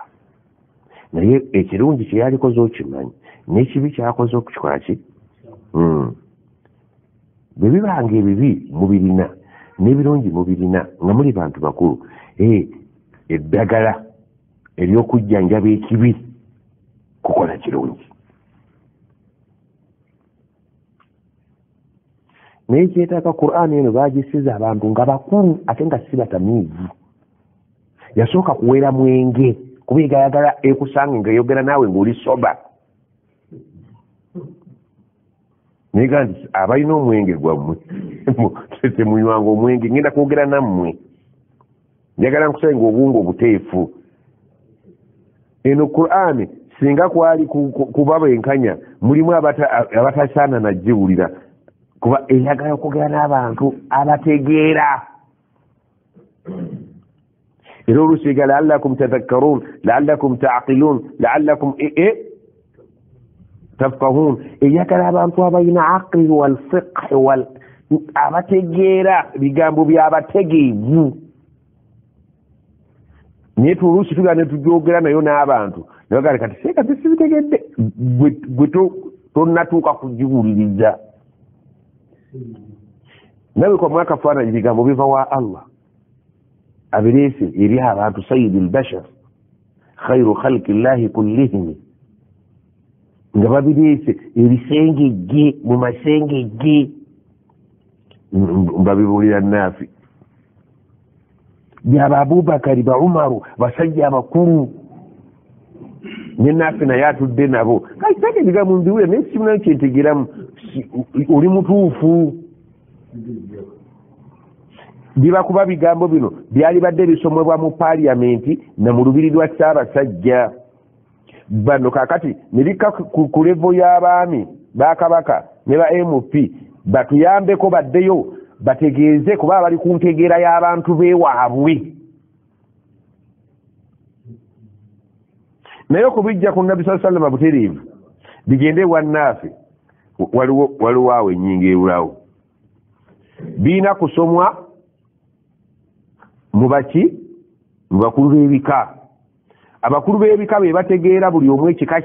naye ekirungi kye yalikoze okimanyi n'ekibi kyakoze okukikola ki. Bwe bibanga ebibi mubirina n'ebirungi mubirina nga muli bantu bakulu, eddagala ery'okujjanjaba ekibi kukola kirungi. naye kyetaaga Qur'an eno baagisiza abantu nga bakulu ate nga si batamiivu. Yasooka kuweera mwenge kuba egayagala ekusange ng'eyogera naawe ng'oli soba. Naye nti abalina omwenge gwammwe temunywanga omwenge, ngenda kwogera nammwe. Njagala nkusabe ng'obunga obuteefu. Eno Qur'an singa kwali kuba benkanya mulimu abatasaana nagiwulira kuba eyagala okwogera n'abantu abategeera. Era olusiga la'allakum tadhakkarun la'allakum ta'qilun la'allakum tafqahun. Eyagala abantu abalina aqli wal fiqh wal abategeera bigambo by'abategeevu. Naye tuluusi tugaa ne tujogera nayo n'abantu nebagale kati seeka tesibitegedde gwe tonnatuuka kugiwuliriza. Nawe kwa mwaka faananyi bigambo biva wa Allah abireese eri abantu sayyidul bashar khairu khalqi llahi kullihim, nga babireese ebisengejje mu masengejje mbabibuulira Naafi byaba Abubakari ba Umaru basajja abakulu ne Naafi naye atudde nabo kati ebigambo mbiwulira naye simunayo kyentegeramu oli mutuufu. Bibakuba bigambo bino byali badde bisomebwa mu paaliyamenti na mu lubiri lwa Ssaabasajja. Bano kaakati ne bikka ku levo y'abaami ba Kabaka ne ba MP batuyambeko baddeyo bategeeze kuba bali ku ntegeera y'abantu beewaabwe. Naye okubijja ku Nabbi sallallahu alayhi wa sallam butereevu bigende ewa Naafi waliwo awo ennyingo erulawo biina kusomwa mu baki mu bakulu b'ebika. Abakulu b'ebika be bategeera buli omu ekika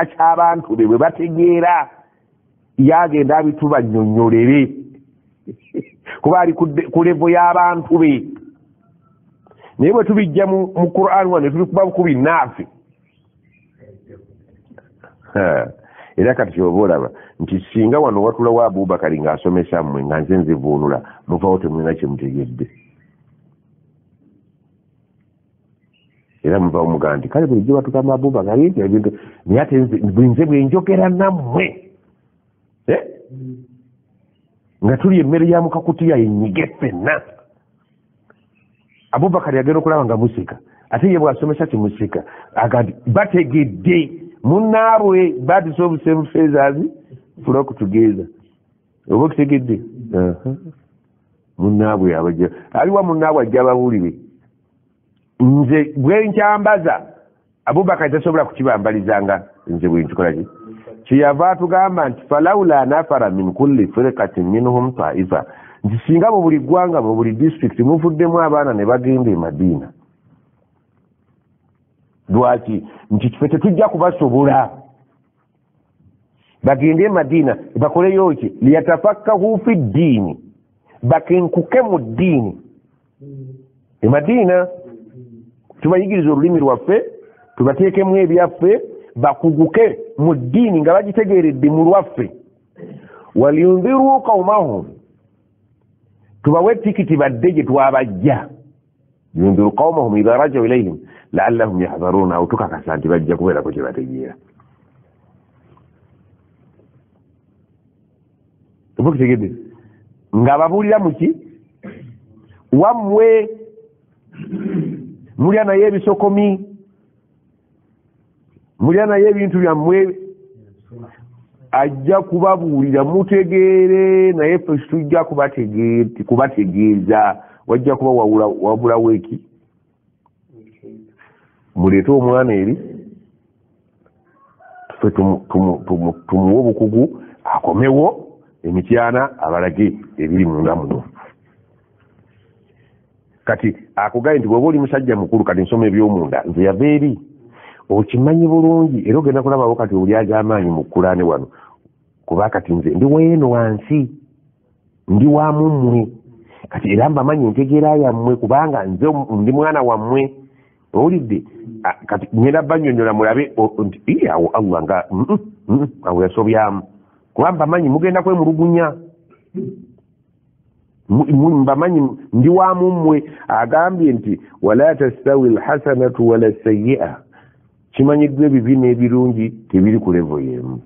ky'abantu be bwe bategeera yagenda abitubannyonnyolere kuba ali ku levo y'abantu be. Naye bwe tubijja mu Qur'an wano tuli kuba bukubi Naafi. Era kati kyoba olaba nti singa wano watulawo Abubakari ng'asomesa mmwe nga nze nzivuunula muvawo temulina kye mutegedde. Era muvawo mugaa nti kale bulijjo batugamba Abubakari ebintu naye ate nze bwe njogera nammwe nga tuli emmere ya mukakutiya yennyige ffenna. Abubakari agenda okulaba nga musika ate ye bw'asomesa kimusika aga nti bategedde munnaabwe birds of same feathers flock together. Oba kitegedde munnaabwe abajja aliwa munnaabwe ajja ababuulire nze bwe nkyambaza Abubakari tasobola kukibambalizanga nze bwe nkikola ki kyeyava atugamba nti falawula nafara min kulli firqatin minhum taifa, nti singa mu buli ggwanga mu buli district muvuddemu abaana ne bagenda e Madiina. Lwaki? Nti ffe tetujja kubasobola bagende e Madiina bakoleyo ki liyatafakkahu fi ddiini, bakenkuke mu ddiini. E Madiina tubayigiriza olulimi lwaffe tubateekemu ebyaffe bakuguke mu ddiini nga bagitegeeredde mu lwaffe. Waliyunziru qawmahum, tubawe tikiti badde gye twabajja. Yunziru qawmahum idha rajau ilayhim la'allahum yahdharuna, awo tukakasa nti bajja kubeerako kye bategeera. Oba kitegedde nga babuulira muki wammwe mulya naye ebisokomi, mulya naye ebintu byammwe, ajja kubabuulira mutegeere, naye ffe tujja kubategeeza. Wajja kuba wabulawo eki muleete omwana eri ffe tumuwe obukugu akomewo emityana abalage ebiri munda muno. Kati akugaye nti bw'oba oli musajja mukulu kati nsoma ebyomunda nze yava eri okimanyi bulungi era ogenda kulabawo kati oli ag'amaanyi mu Kulaani wano kuba kati nze ndi weeno wansi ndi wamummwe kati era mbamanyi entegeera yammwe kubanga nze ndi mwana wammwe. Owulidde kati ngenda bannyonnyola mulabe nti awo Allah nga awo yasobyamu kuba mbamanyi mugenda kwemulugunya mbamanyi ndi wa mummwe agambye nti wala tastawi alhasanatu wala sayyi'a kimanyiddwa ebibi n'ebirungi tebiri ku levo y'emu.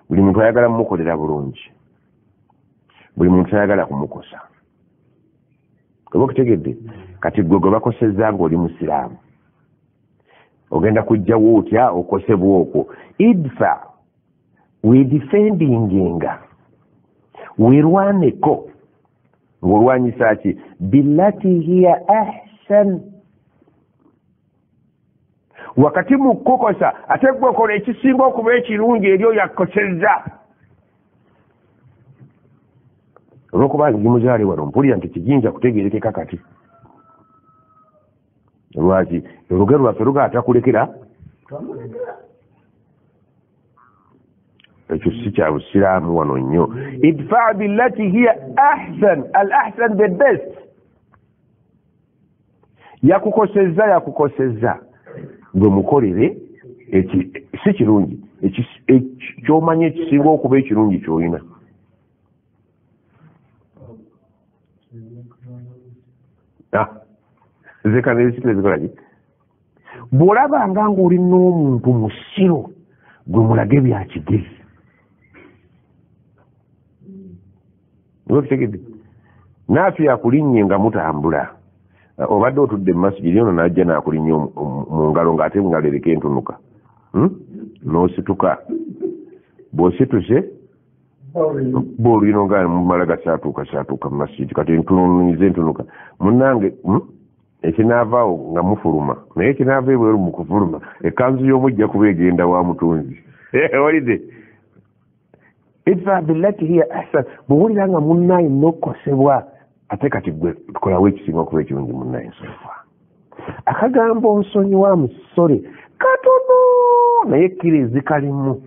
Buli muntu ayagala mumukolera bulungi, buli muntu ayagala kumukosa. Oba okutegedde kati gwe bakosezza ng'oli musiraamu ogenda kujjawo otya okosebwa okwo. Idfa wedifendinginga werwaneko ng'olwanyisa ki billati hiya ahsan. Wakati mu kukosa ate gwe okola ekisinga okuba ekirungi eri oyo akosezza. Olwokuba ndi muzaale wano mpulira nti kijinja kutegeerekeka kati. Lwaki olugero lwaffe lugaata kulekera ekyo si kya busiraamu wano nnyo. Idfa billati hiya ahsan, al ahsan the best. yakukosezza gwe mukolere si kirungi kyomanye ekisinga okuba ekirungi kyolina. Zekanezikola bw'olabanga ng'oli n'omuntu musiro gwe mulage bya kigezi. Okitegedde naafe yakulinnye nga mutambula obadde otudde mu masjidi ono najja n'akulinnye mu ngalo ng'ate ngalo eriko entunuka n'osituka. Bw'osituse boolino nga mumala gasaatuuka mu masjidi kati ntununize entunuka munnange ekinaavaawo nga mufuluma naye ekinaava ebweru mu kufuluma ekkanzu y'omujja kuba egenda wa mutunzi. Olidde idfa billati hiya ahsan. Bw'owulira nga munnaye n'okukosebwa ate kati gwe kolawo ekisinga okuba ekirungi munnaye nsonyiwa. Akagambo nsonyiwa musole katono naye ekkirizi kalimu.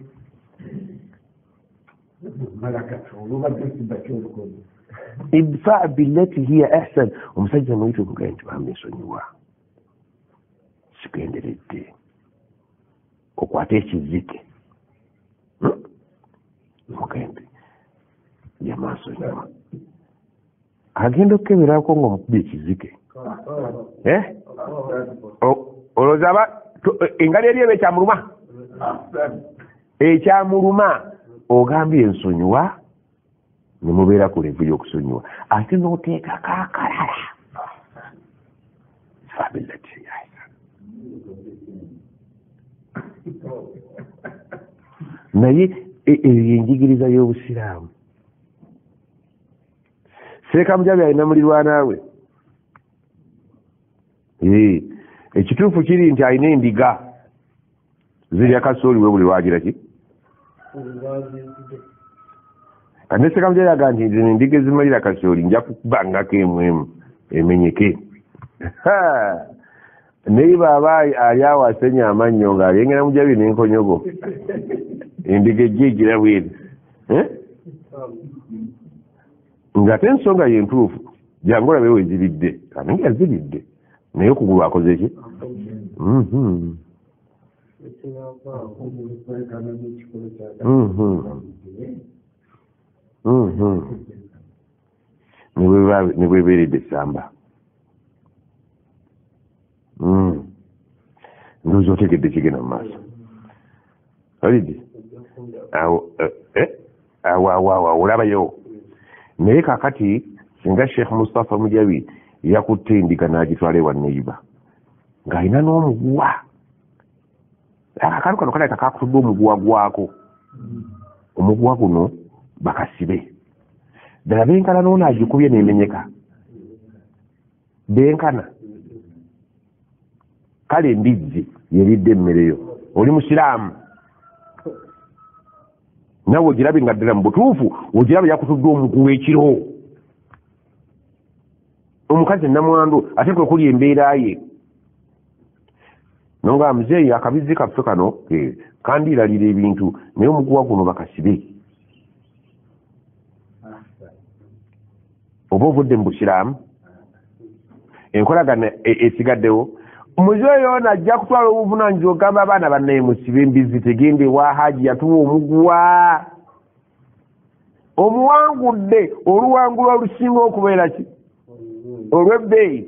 Idfa billati hiya ahsan. Omusajja muyite okugaa nti bambe nsonyiwa sigenderedde okwata ekizike mugende yamasonyiwa agenda okukeberako ng'omukuba ekizike olowooza engali eri eba ekyamuluma ekyamuluma ogambye ensonyiwa ne mubeera ku levu y'okusonyiwa ate n'oteekako akalala fabillati naye eyo yenjigiriza y'obusiraamu. Seeka Mujabi alina mulirwana we ekituufu kiri nti alina endiga zirya kasooli we buli wagira ki kane Seeka Mujabi aga nti zino endiga ezimalira kasooli nja kukubangako emu emenyeke. Naye baaba ali awo asenya amannyo ng'alyengera Mujabi n'enkonyogo endiga ejja egira bweri ng'ate ensonga yentuufu jangu olabe weziridde ate yaziridde naye okugulu akoze ki ne bwebeeredde essamba. Ndowooza otegedde kigenda mu maaso olidde awo olabayo. Naye kakati singa Sheikh Mustafa Mujabi yakutte endiga n'agitwala ewa neiba ng'alina n'omuguwa akantu kano kalabika kakutudde omuguwa gwako. Omuguwa guno bakasibe ddala benkana n'ono agikubye n'emenyeka benkana. Kale embizzi yeridde emmereyo oli musiraamu nawe ogirabe nga ddala mu butuufu ogirabe yakutudde omuguwa ekiro. Omukazi namwandu ate kwe kuli embeera ye nonga muzeeyi akabizi kaffe kano kandiiralira ebintu naye omuguwa guno bakasibe. Oba ovudde mu busiraamu enkolagana esigaddewo. Muzeeyi ono ajja kutwala obuvunaanyizibwa ogamba abaana bannaye musibe embizzi tegende wa haji yatuwa omuguwa. omuwangudde oluwangulwa olusinga okubeera ki olw'ebbeeyi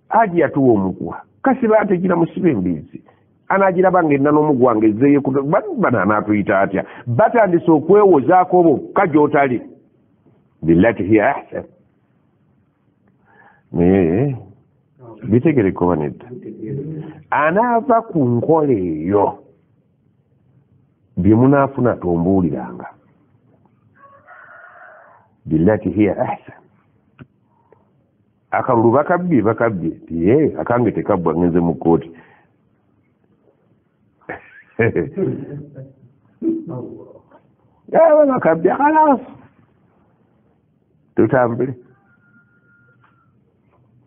aji yatuwa omugwa kasiba ategira musiba embizi anagiraba ng'enna n'omugwa ng'ezzeeyo bana anaatuyita atya batandise okwewozaako bokka gy'otali billati hiya ahsan naye bitegereko oba nedda anaava ku nkola eyo bye munaafuna tombuuliranga billati hiya ahsan akalulu bakabbye tiye akange tekabbwa ngenze mu kkooti bakabbye khalas tutambule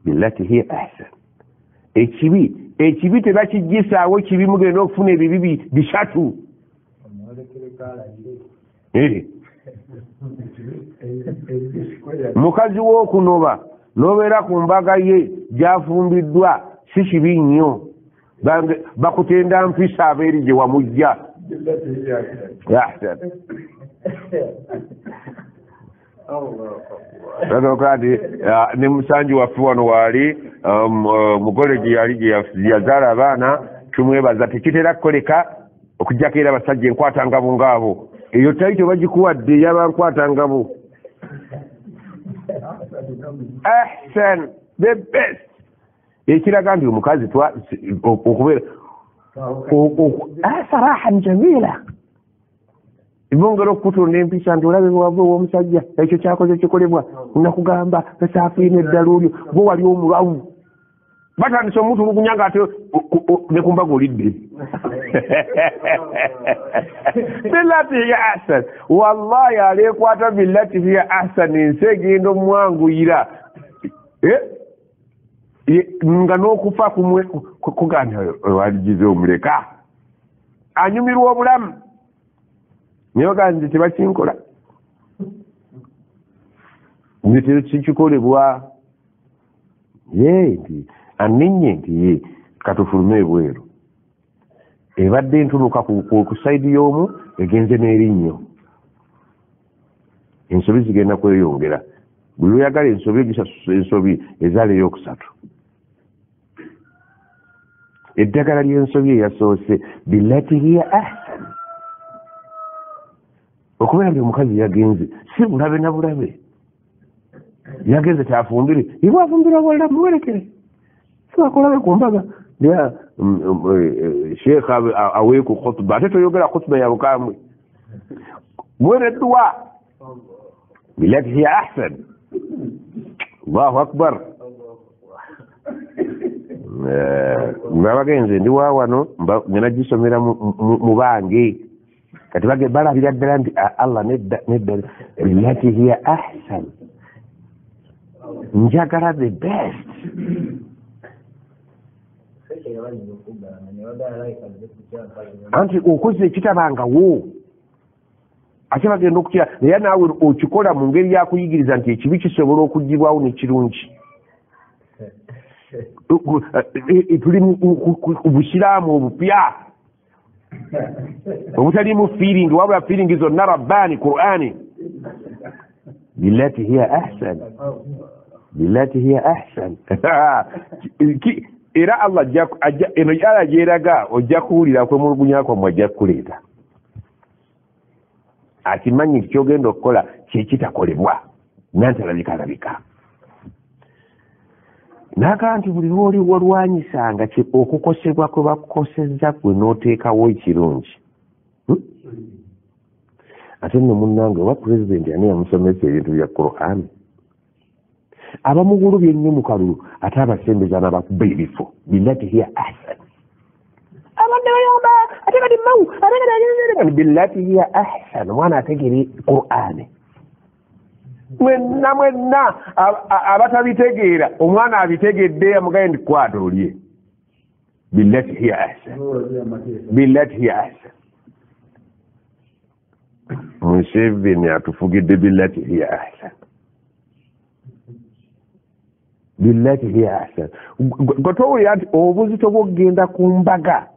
billati hiya ahsan ekibi tebakijjisaawo ekibi mugenda okufuna ebibi bisatu mukazi w'okunoba n'obeera ku mbaga ye gy'afumbiddwa si kibi nnyo bakutenda mpisa abeeri gye wamujja kati ne musanji waffe wano waali mugole gye yali gye yazaala abaana tumwebaza tekitera kukoleka okujjako era abasajja enkwatangabo ngaabo eyo taito bagikuwadde ey'abankwatangabo ahsan the best ekiraga nti omukazi okubeera sarahan jamila bongera okutunda empisa nti olabe bwava ow'omusajja ekyo kyakoze kikolebwa nakugamba esaafiina eddala olyo bo wali omulawu batandise omutulugunya ng'ate ne kumbaga olidde billati hiya ahsan wallahi aleekwata billati hiya ahsan ensi egenda omwanguyira nga n'okufa kugana waligize omuleka anyumirwa obulamu naye oganze tebakinkola kikikolebwa nti aninye nti katufulume ebweru ebadde ntunuka ku saidi y'omu egenze n'erinnyo ensobi zigenda kweyongera buli oyagala ensobi ezaala ey'okusatu eddagala ly'ensobi eyasoose billati hiya ahsan okubeera nti omukazi yagenze si bulabe na bulabe yagenze tafumbire ibwafumbira bwalala muwerekere siwakolabe ku mbaga sheekh aweeku khutuba ate toyogera khutuba ya bukambwe muwereddwa billati hiya ahsan allahu akbar babagenze ndi waawano ngena gisomera mu bange kati balabira ddala nti allah nedda billati hiya ahsan njagala the best anti okoze ekitabangawo ate bagenda okukira naye naawe okikola mu ngeri yakuyigiriza nti ekibi kisobola okuggibwawo nekirungi tuli busiraamu obupya obutalimu feeling wabula feeling zonna rabbaani qur'ani billati hiya ahsan billati hiya ahsan era allah eno yala gyeraga ojja kuwulira kwemulugunya kwammwe ajja kukuleeta akimanyi nti kyogenda okukola kyekitakolebwa nantalabika naga nti buli lwoli walwanyisanga okukosebwa kwe bakukosezza gwe n'oteekawo ekirungi ate nno munnange oba pulezidenti ani yamusomesa ebintu bya Qur'an abamugulubye ennyo mu kalulu ate abasembeza n'abakuba ebifo billati hiya ahsan abadde bayomba ate kati mawu ate billati hiya ahsan omwana ategere Qur'an mwenna abatabitegeera omwana abitegedde amugaye ndi kwata olye billati hiya ahsan billati hiya ahsan Museveni atufugidde billati hiya ahsan billati hiya ahsan gotowulira nti obuzito bw'okugenda ku mbaga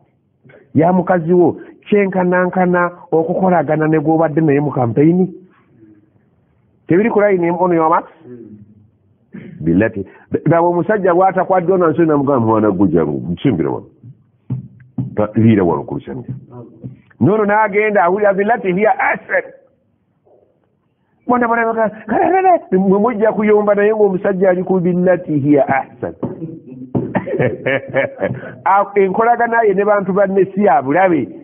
ya mukazi wo kyenkanankana okukolagana ne gw'obadde naye mu kampeyini tebiri kulaini ono yoma billati dawo musajja wata kwa dona nso na mugamba mwana gujangu mchimbira wano lira wano kurushanja nono nagenda ahulira billati hiya asad mwana bwana kale mmoja kuyomba naye ngo musajja ali ku billati hiya ahsan enkolaga naye ne bantu banne si abulabe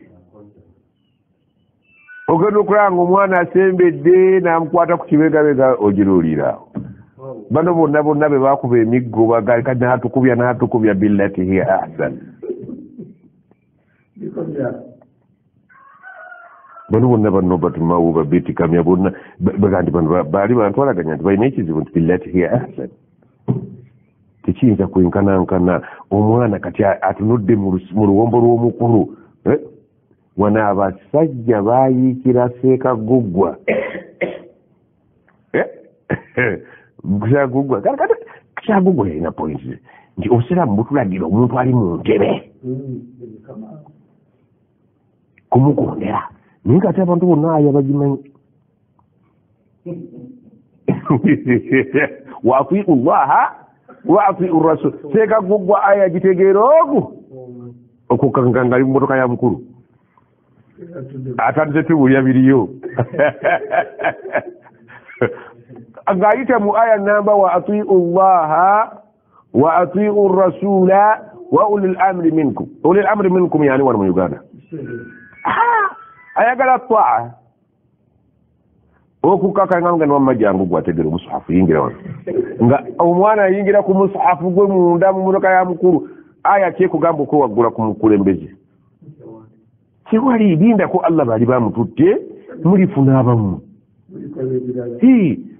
ogenda okulanga omwana asembedde n'amukwata ku kibegabega ogirulira bano bonna be bakuba emiggo bagalika n'atukubya billati hiya ahsan bano bonna banno batumawo babetikamya bonna bagandi bano baali bantwalaganya nti balina ekizibu nti billati hiya ahsan tekiyinza kwenkanankana omwana kati atunudde mu luwombo lw'omukulu wana abasajja bayiikira Sseekaggugwa Sseekaggugwa yalina pointi nti obusiraamu butulagira omuntu ali mu ntebe kumugondera naye kati abantu bonna aya bagimanyi waatiu llaha waatiu rasul Sseekaggugwa aya agitegeera ogu okukankanga ali mu motoka ya mukulu atandise tubulya biriyo ng'ayita mu aya namba waatiu llaha waatiu rasula wa ulil amri minkum yani wano mu Uganda ayagala taa okukakanga nga niwamajjangu gwategera omusahafu yingira wano nga omwana ayingira ku musahafu gwe munda mu motoka ya mukulu aya kyekugamba okwewaggula ku mukulembeze kiwali lindako Allah bali bamututte mulifuna abamu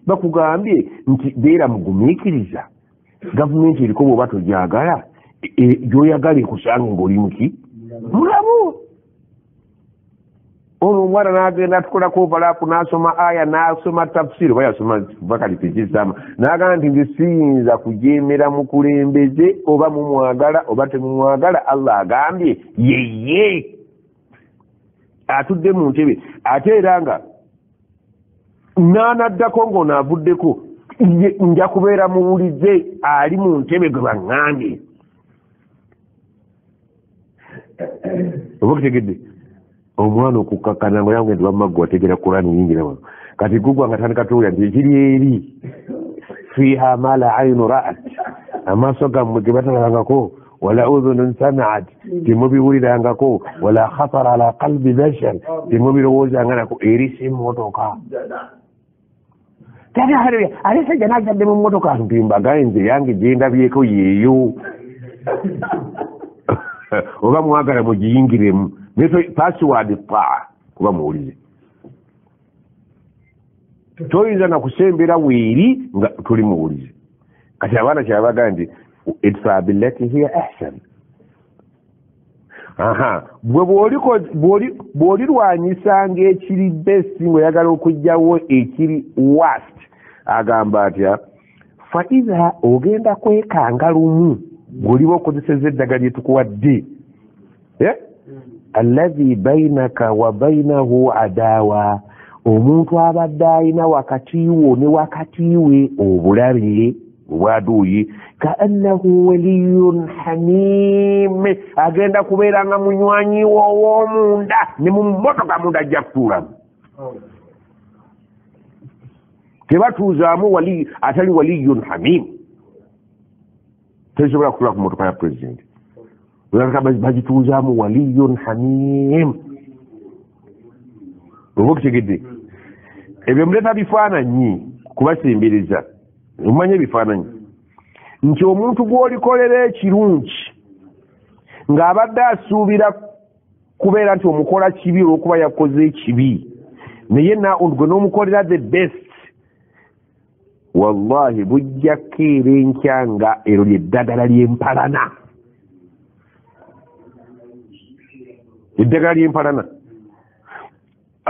bakugambye nti beera mugumiikiriza gavumenti eriko bw'oba togyagala gyoyagala ekusange ng'oli muki mulamu ono omwana n'agenda tukolako ovalapu n'asoma aya n'asoma tafsiri oba yasoma bakali tekisama n'agamba nti nze siyinza kujeemera mukulembeze oba mumwagala oba temumwagala Allah agambye yeye atudde mu ntebe ate era nga naanaddako ng'ono avuddeko nja kubeera muwulize ali mu ntebe gwe baŋŋambye oba kitegedde omwana okukakkana ngo yange nti bamagwe wategera Kurani yingira wano kati gugwa nga tandika tuwulira nti ekiri eri fiha ma la ayinu ra'at amaaso gammwe ge batalabangako wala udhunun sami'at temubiwulirangako wala khatara ala qalbi bashar temubirowoozanganako eri si mmotoka ate sajja naatadde mu mmotoka ntimbagaye nze yange gyendabyeko yeeyo oba mwagala mugiyingiremu password taa kuba muwulize toyinza nakusembera weeri nga tuli muwulize kati abaana kyabagaa nti idfa billati hiya ahsan bw'olirwanyisanga ekiri best ng'oyagala okugjawo ekiri worst agamba atya faiza ogenda kwekanga lumu bw'oliba okozeseza eddagala lyetukuwadde alladhi bainaka wa bainahu adawa omuntu abadde alina wakati wo ne wakati we obulabe obwaduuyi kaannahu waliyun hamim agenda kubeera nga munywanyi w'ow'omunda ne mu mmotoka munda ajja kutuulamu tebatuuzaamu wali atali waliyun hamim tesobola kutuula ku mmotoka ya pulezidenti bagituuzaamu waliyun hamim oba okitegedde ebyo muleeta bifaananyi kubasimbiriza omanye ebifaananyi nti omuntu gw'olikolera ekirungi ng'abadde asuubira kubeera nti omukola kibi olw'okuba yakoze ekibi naye gwe n'omukolera the best wallahi bujja keera enkya nga ero lyeddagala ly'empalana eddagala ly'empalana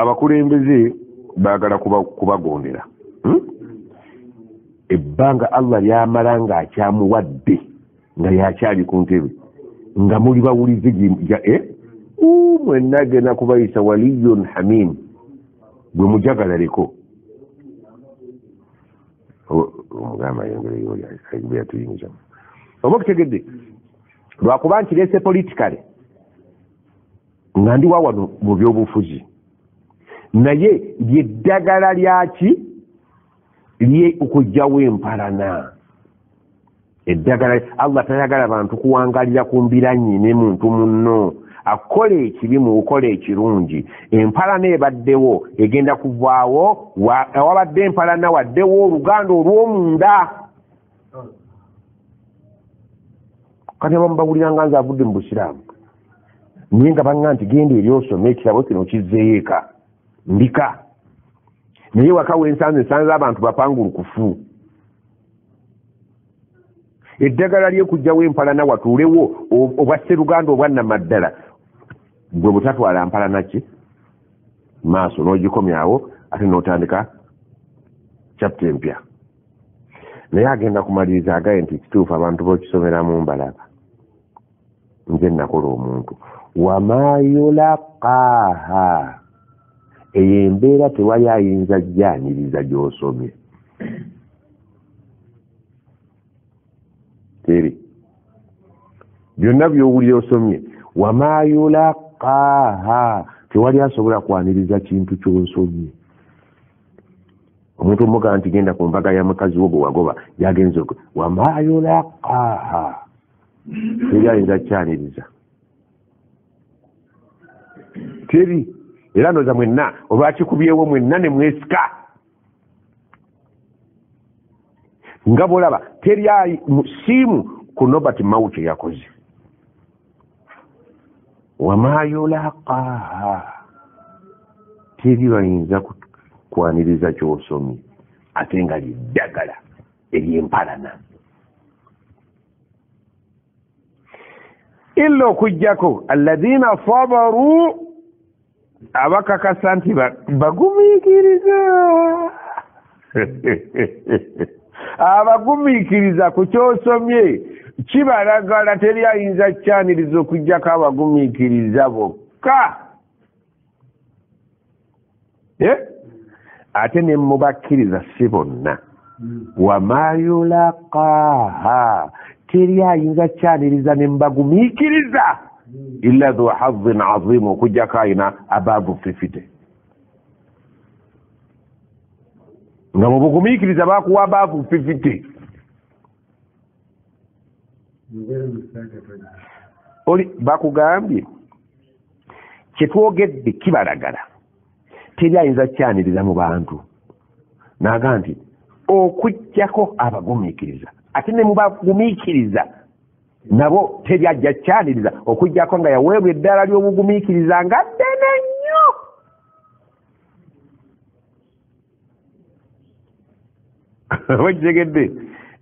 abakulembeze baagala kubagondera ebbanga Allah lyamala ng'akyamuwadde nga yakyali ku ntebe nga muli bawulize mwenna agenda kubayisa waliyun hamim gwe mujagalaleko omugamba yongere tuyinza oba okutegedde lwakuba nkirese politikale nga ndi wawano mu byobufuzi naye lyeddagala lyaki lye okujjawo empalana. Eddagala Allah tayagala bantu kuwangalira ku mbiranye ne muntu munno akola ekibi mu kukola ekirungi. Empalana ebaddewo egenda kuvaawo awabadde empalana waddewo oluganda olw'omunda. Kati abamubawulira nga nze avudde mu busiraamu naye nga baŋŋa nti genda eri osome ekirabo kino kizzeeyo eka ndika naye waka wensanze abantu bapangulukufu. Eddagala lyekujjawo empalana watuulewo obwa sseruganda obwannamaddala gwe butatwala mpalana ki maaso n'ogikomyawo ate n'otandika chapter empya. Naye agenda kumaliriza agaye nti kituufu abantu b'okisomeramu mbalaba nze nakola omuntu wama yulaqaaha eyo embeera tewali ayinza jjaniriza gy'osomye. Teri byonna by'owulira osomye wama yulaqaaha tewali asobola kwaniriza kintu ky'osomye. Omuntu omuga nti genda ku mbaga ya mukazi wo gwe wagoba yagenze wama yulaqaaha teri ayinza kyaniriza. Teri era ndoza mwenna olwakikubyewo mwenna ne mwesika nga bwolaba teri musiimu ku Nobert Mao kye yakoze. Wama yulaqaaha teri bayinza kwaniriza ky'osomye ate nga liddagala ery'empalana. Illa okujjako alladhina sabaru abakakasa nti bagumiikiriza. Abagumiikiriza ku ky'osomye kibalagala teri ayinza kyaniriza okujjako abagumiikiriza bokka. Ate ne mubakkiriza si bonna. Wama yulaqaaha teri ayinza kyaniriza ne mubagumiikiriza illa dhu hazzin azim okujjako ayina abaavu 50. Nga mu bugumiikiriza bakuwa abaavu 50. Oli bakugambye kyetwogedde kibalagala teri ayinza kyaniriza mu bantu naga nti okujjako abagumiikiriza ate ne mubagumiikiriza nabo teri ajja kyaniriza okujjako nga yaweebwa eddala ly'obugumiikiriza nga ddene nnyo. Wakitegedde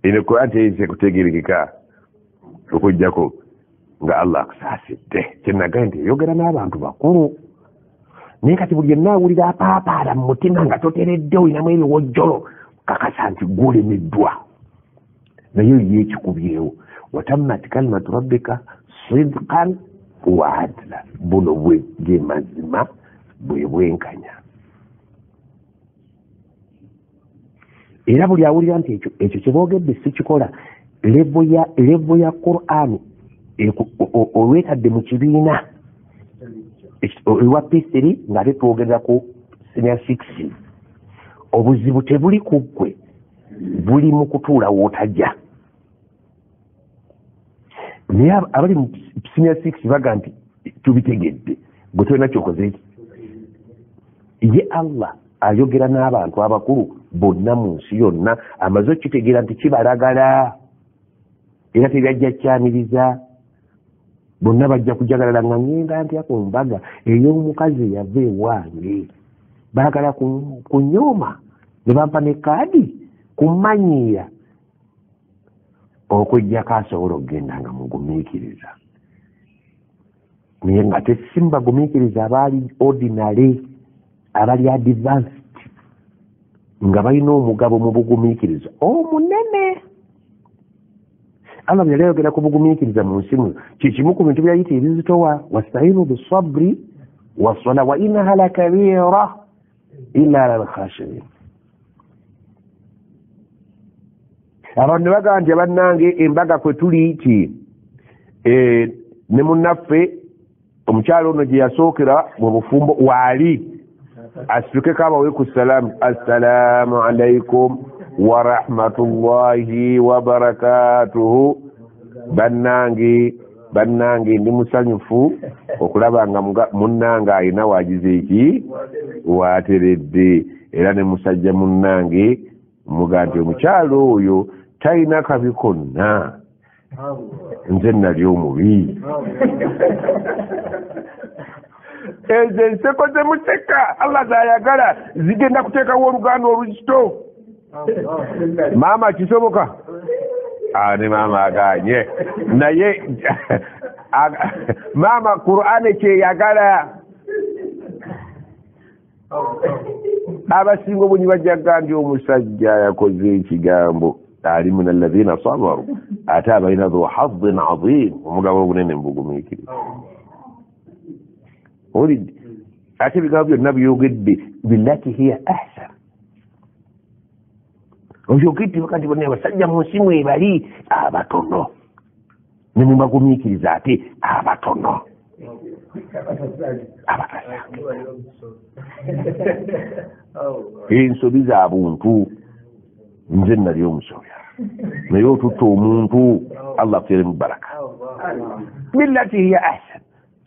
eno Quran teyinza kutegerekeka okujjako nga Allah akusaasidde. Kyenaga nti eyogera n'abantu bakulu naye kati buli yenna awulira apaapaala mu mutima nga toteredde olinamu ebiwojjolo kakasa nti gulemeddwa naye yeekikubyewo watammat kalimatu rabbika sidqan wa adla. Buno bwe ge mazima bwe bwenkanya. Era buli awulira nti ekyo kyeboogedde si kikola levo ya Qur'an olwetadde mu kibiina ewa P3 ng'ate twogera ku senior 6. Obuzibu tebuli ku ggwe buli mu kutuula wootajja. Naye abali mu senior 6 baga nti tubitegedde gwe tolina kyokoze eki. Ye Allah ayogera n'abantu abakulu bonna mu nsi yonna amaze okitegeera nti kibalagala era tebyajja kyaniriza. Bonna bajja kujagalala nga ngenda ntya ku mbaga ey'omukazi eyava ewange baagala kunyooma ne bampa ne kaadi kumanyiira okujjako asobola okugenda nga mugumiikiriza. Naye nga tesimbagumiikiriza abaali ordinary abali advanced nga balina omugabo mu bugumiikiriza omunene. Allah byali ayogera ku bugumiikiriza mu nsi muno kikimu ku bintu byayita ebizitowa wasta'inu bisabri wassola wa innaha lakabira illa ala alkhashirin. abantu ne bagamba nti bannange embaga kwe tuli ki ne munnaffe omukyalo ono gye yasookera mu bufumbo waali asitukeko abaweeku salaamu assalaamu alaikum wa rahmatullahi wa barakatuhu. bannange ndi musanyufu okulaba nga munnange alina waagize eki waateredde, era ne musajja munnange muga nti omukyalo oyo talina kabi konna, nze nali omubi. ezo enseko zemuseka Allah zayagala zigenda kuteekawo oluganda oluzito. Maama kisoboka? Ne maama aganye naye maama Qur'ani kyeyagala. Abasinga obunyi bajjaga nti omusajja yakoze ekigambo ali min alladhina sabaru ate abalina dhu hazzin azim, omugabo obunene mbugumiikiriza. Olidde ate ebigambo byonna byogedde billati hiya ahsan. Obyogedde bakati bonna abasajja mu nsi mwebali abatono, ne mubagumiikiriza ate abatono ensobi za buntu. Nze nali omusobya naye otutta omuntu, Allah kutere mu baraka. Billati hiya ahsan.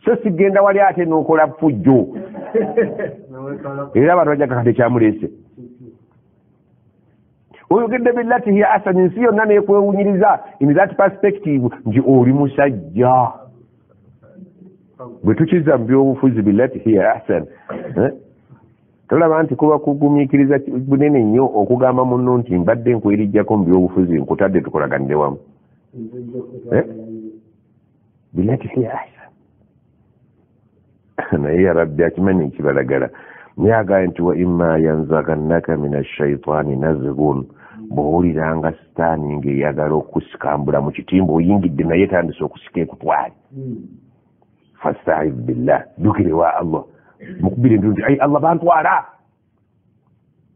So sigenda wali ate n'okola fujjo era abantu bajja kakati kyamuleese. Oyogedde billati hiya ahsan, ensi yonna neekwewunyiriza in that perspective nti oli musajja. Bwe tukiza mu byobufuzi billati hiya ahsan, tolaba nti kuba kugumiikiriza bunene nnyo okugamba munno nti mbadde nkwerijjako mu byobufuzi nkutadde tukolaganire wamu. Billati hiya ahsan. Naye ya Rabbi akimanyi ekibalagala, naye agambye nti wa imma yanzagannaka min ash-shaytaani nazghun, bw'owuliranga sitaani ng'eyagala okusikambula mu kitimba oyingidde naye tandise okusika ekutwale, fasta'idh billah, ddukire wa Allah mukubire nti ai Allah bantwala.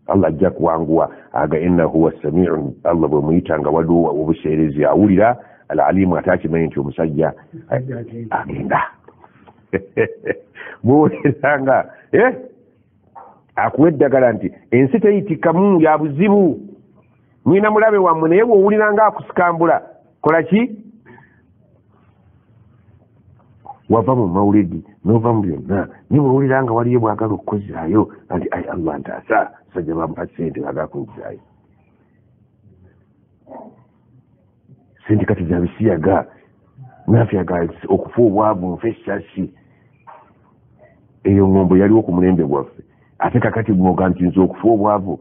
Allah ajja kuwanguwa. Aga innahu huwa samiu, Allah bwe muyitanga waliwo obuseerezi awulira, al-alimu ate akimanyi nti omusajja agenda. Bw'owuliranga akuwa eddagala nti ensi teyitikamu ya buzibu, mwina mulabe wammwe, naye bw'owuliranga akusikambula kola ki? Wava mu mawulidi n'ova mu byonna, naye bw'owuliranga waliyo bwagala okukozaayo nti ai Allah ntaasa sajja bampa ssente bagala kunzaayo. Sente kati za bisiyaga nafyaga okufa obwavu nfe essasi. Eyo ngombo yaliwo ku mulembe gwaffe, ate kakati gwoga nti nze okufa obwavu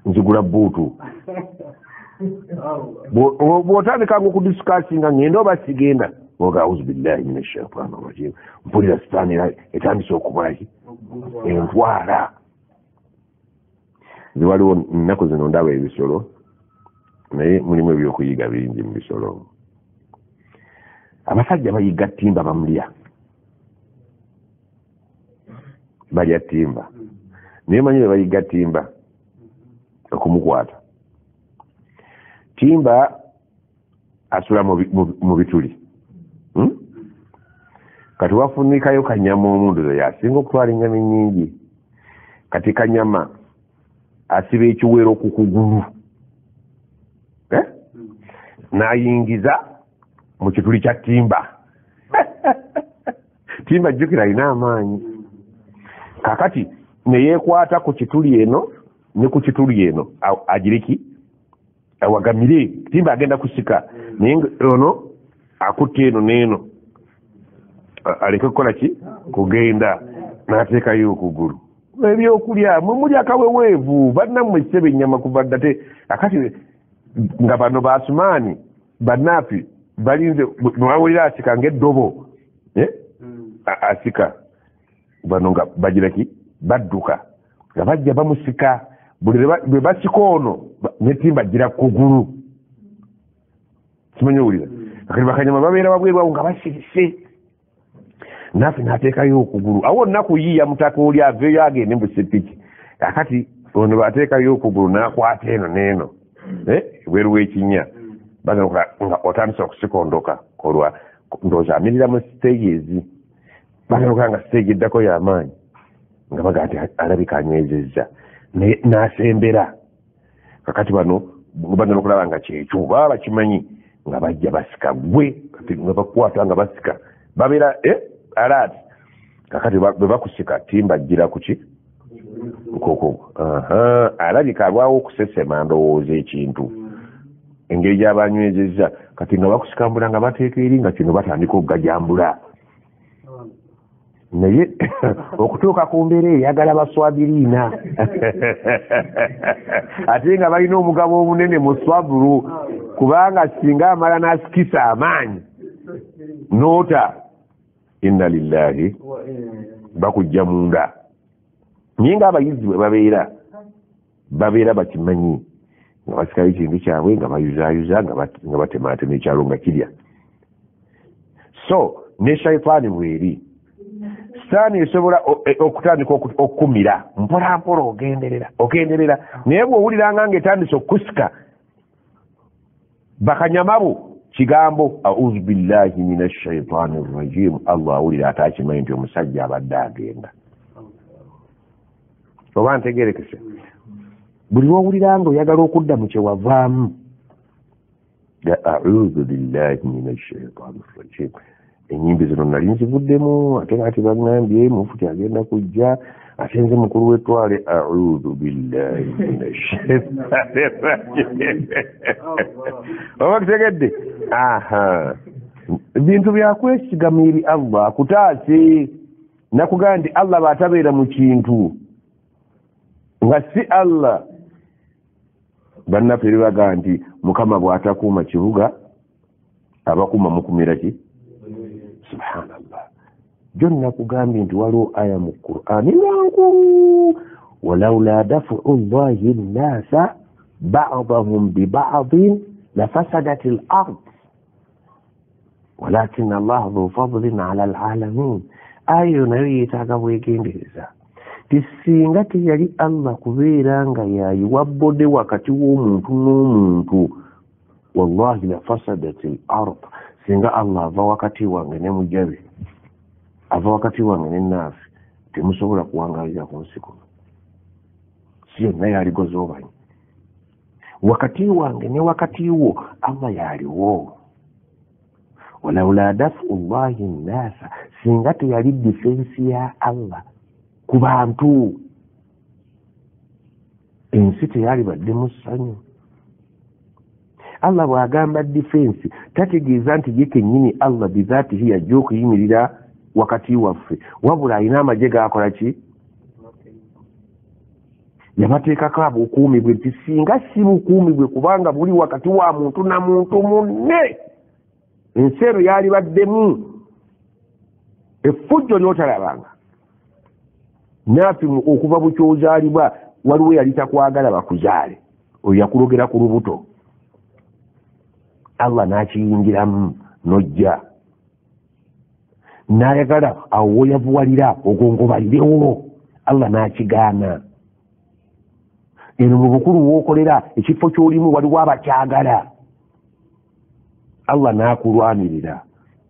nzigula buutu. Bw'otandikanga okudisikasinga ngenda oba sigenda, oga auzu billahi minash shaitani rajim, mpulira sitaani etandise okukolaki entwala. Nze waliwo nnaku zino ndaba ebisolo, naye mulimu ebyokuyiga bingi mu bisolo. Abasajja bayiga ttimba bamulya, balya ttimba, naye manyi bwe bayiga ttimba okumukwata. Ttimba asula mu bituli, kati wafunikayo kanyama omundu yasinga okutwala ennyama ennyingi. Kati kanyama asiba ekiwero ku kugulu, n'ayingiza mu kituli kya ttimba. Ttimba jjukira alina amaanyi. Kakati ne yeekwata ku kituli eno ne ku kituli eno agiriki awagamire, ttimba agenda kusika, naye ono akutte eno n'eno aleke kukola ki? Kugenda n'ateekayo okugulu. Ebyokulya muli akaweweevu, bannammwe ssebe ennyama kuva ddate. Akati nga bano Baasumaani bannaafi balinze, nwawulira asika ng'eddobo asika, bano nga bagira ki? Badduka nga bajja bamusika. Buli lwe basika ono n'ettimba gira kugulu, kimanyi owulira. Akati bakanyama babeera wabweru awo nga basirise, naffe n'ateekayo okugulu. Awo nnakuyiiya mutaka oli aveeyo agende mu sepiki. Akati ono bateekayo okugulu n'akwata eno n'eno ebweru w'ekinnya. bagala nga otandise okusikondoka olwa ndowooza amirira mu stage ezi bagala okuba nga stage eddako y'amaanyi nga baga nti alabika anywezezza n'asembera kakati bano bagala okulaba nga kyekyo baba bakimanyi nga bajja basika gwe kati nga bakwata nga basika babeera alaati kakati bwe bakusika timbajjira kuki nkoko alabika alwawo okusesema ndowooza ekintu engeri gy'abanywezezza kati nga bakusikambula nga bateeka eri nga kino batandika okugajambula naye okutuuka ku mbeera eyagala baswabiriina ate nga balina omugabo omunene mu swabulu kubanga singa amala n'asikisa amaanyi noota inna lillahi bakujja munda naye ng'abayizi bwe babeera bakimanyi nga basikayo ekintu kyabwe nga bayuzaayuza nga batemaatema ekyalo nga kirya so ne shaitaani bweri sitaani esobola okutandika okukumira mpolampola ogenderera naye bw'owuliranga ng'etandise okukusika bakanyamabu kigambo auzu billahi mina shaitaani rrajimu allah awulira ate akimanyi nti omusajja abadde agenda oba ntegerekese buli lw'owulira nga oyagala okudda mu kyewavaamu auzu billahi mina shaitaani rrajimu enyimbi zino nali nzivuddemu ate ati baŋŋambye mufuti agenda kujja ate nze mukulu w'ettwale auzu billahi mina shaitaani rrajimu oba kitegedde bintu byakwesigamiri allah akutaase nakugamba nti allah baatabeera mu kintu nga si allah bannaffe baga nti mukama bw'atakuuma kibuga abakuuma mukumira ki subhanallah jonna kugambye nti waliwo aya mu qur'ani ngankulu walaula dafu llahi nnasa ba'dahum biba'din lafasadat al-ard walakin allah dhu fadlin ala alalamin ayo nayo yeetaaga bwegendereza tisinga teyali allah kubeera nga yayiwa bbode wakati w'omuntu n'omuntu wallahi lafasadat al-ard singa allah ava wakati wange ne mujabe ava wakati wange ne naafe temusobola kuwangalira ku nsi kuno si yonna yaligoza obanyi wakati wange ne wakati wo allah yaliwo walaula dafu llahi nnasa singa teyali difensi ya allah ku bantu ensi teyali baddemu ssanyu allah bw'agamba difensi tategeeza nti ye kennyini allah bizaatihi yajja okuyimirira wakati waffe wabula alina amagye gaakola ki yabateekako obukuumi bwe nti singa si bukuumi bwe kubanga buli wakati wa muntu na muntu munne ensi eno yali baddemu effujjo lyotalabanga naafi okuva bukyozaalibwa waliwo yali takwagala bakuzaale oyo yakulogera ku lubuto allah n'akiyingiramu n'ojja n'ayagala awo woyavuwalira ogongobalirewo allah n'akigaana eno mu bukulu wookolera ekifo ky'olimu waliwo abakyagala allah n'akulwanirira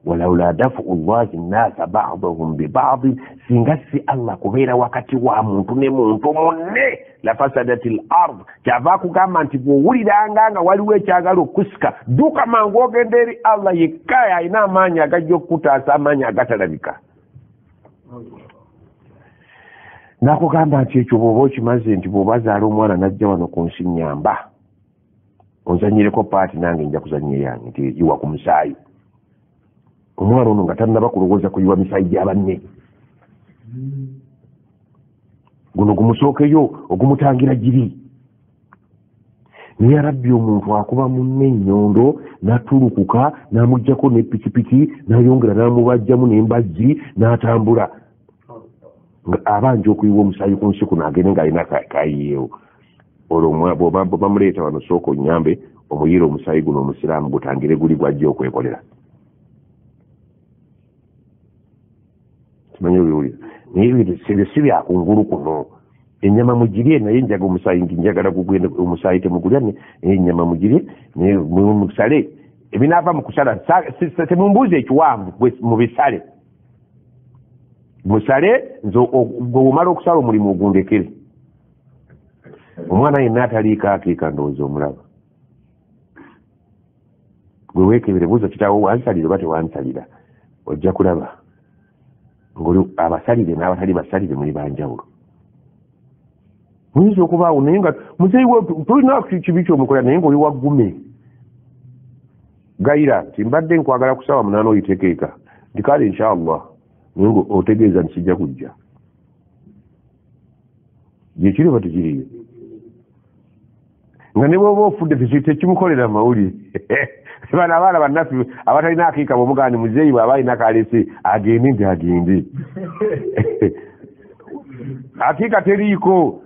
walaula dafu llahi nnasa ba'dahum biba'din singa si allah kubeera wakati wa muntu ne muntu munne lafasadat al-ard kyava akugamba nti bw'owuliranga nga waliwo ekyagala okusika dduka mangu ogenda eri allah yekka alina amaanyi agajja okukutaasa amaanyi agatalabika nakugamba nti ekyo bw'oba okimaze nti bw'oba zaala omwana najja wano ku nsi nyamba onzanyireko paati nange nja kuzanya yange nti yiwa ku musaayi omwana ono nga tannaba kulowooza kuyiwa misaayi gya banne guno gumusookeyo ogumutangira giri naye rabbi omuntu akuba munne ennyondo n'atulukuka n'amugjako n'epikipiki n'ayongera n'amubajjamu n'embazzi n'atambula abanja okuyiwa omusaayi ku nsi kuno agende ng'alina kayiyeewo olwo bamuleeta wano sooka onyambe omuyire omusaayi guno omusiraamu gutangire guli gwajja okwekolera kimanyi obiwulira naye ebyo si byakungulu kuno ennyama mugirye naye njaga omusaayi njagala gugende omusaayi temugulya ennyama mugirye musale ebinaava mu kusala temumbuuza ekiwanvu mu bisale musale nze bw'omala okusala omulimu ogundekere. Omwana yenna ataliiko akiika ndowooza omulaba gwe weekebere buuza kitaawo wansalira oba tewansalira ojja kulaba ngoli abasalire n'abatali basalire muli banjawulo. Muyinza okubaawo naye nga muzeeyi we tulina kibi kyomukola naye ngaoli waggume gayira nti mbadde nkwagala ku ssaawa 8 oyitekeeka nti kale inshallah naye nga otegeeza nti kijja kujja gyekiri oba tekiriyo nga ne bwoba ofudde tekimukolera mawulire bano abaana bannaffe abatalina akiika bwomugani muzeeyi bw'aba alina kalese agende nti agende akiika teriiko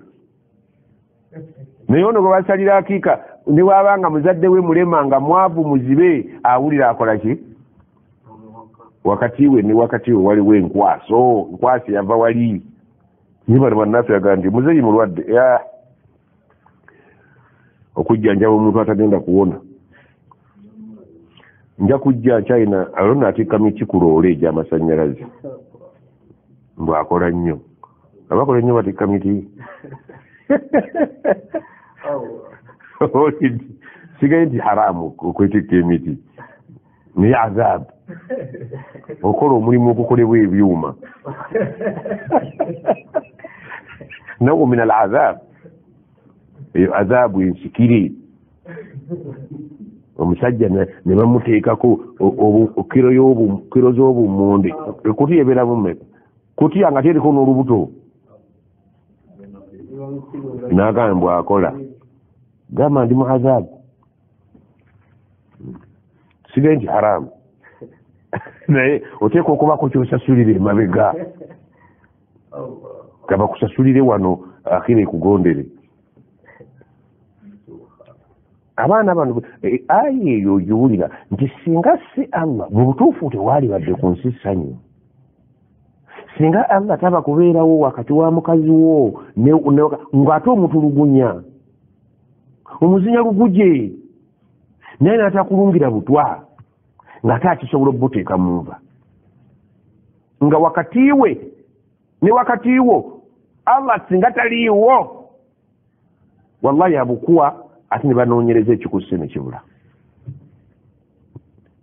naye ono gwe basalira akiika ne bwabanga muzadde we mulema nga mwavu muzibe awulira akola ki wakati we waliwo enkwasi yava wali ni bano bannaffe yagaa nti muzeeyi mulwadde okujjanjaba omuntu atagenda kuwona nja kujja China alona atika miti ku loole egy'amasannyalaze mbwakola nnyo abakola nnyo batika miti sigaye nti haramu okwetikka emiti naye azaabu okola omulimu okukolebwa ebyuma nawo min al azab eyo azaabu ensikire omusajja ne bamuteekako kiro z'obummonde ekutiya ebeeramu mmeka kutiya nga teriko n'olubuto n'agamba bw'akola gamba ndi mu azaabu sigaye nti haramu naye oteeka okubako kyosasulire emabega gaba kusasulire wano akira ekugondere abaana bano ayi eyo ogiwulira nti singa si Allah mu butuufu tewaali badde ku nsi ssanyu singa Allah taba kubeerawo wakati wa mukazi wo ng'ate omutulugunya omuzinya luguje naye n'atakulungira butwa ng'ate akisobola obuteeka mu nva nga wakati we ne wakati wo Allah singa taliiwo wallahi abukuwa ate ne banoonyereza ekikusse ne kibula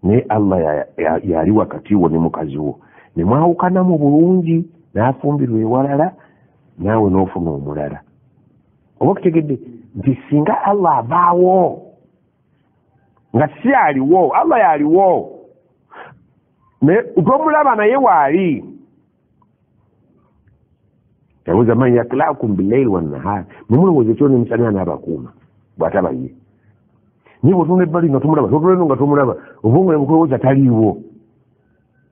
naye Allah yali wakati wo ne mukazi wo ne mwawukanamu bulungi n'afumbirwa ewalala naawe n'ofuna omulala oba okutegedde nti singa Allah abaawo nga si aliwo Allah yaliwo tomulaba naye waali yabuuza man yaklaakum billaili wannahar nemulowooza ekyo nemisana n'abakuuma bw'ataba ye naye bwotunda ebbali nga tomulaba totuleno nga tomulaba obunga mukulowooza taliiwo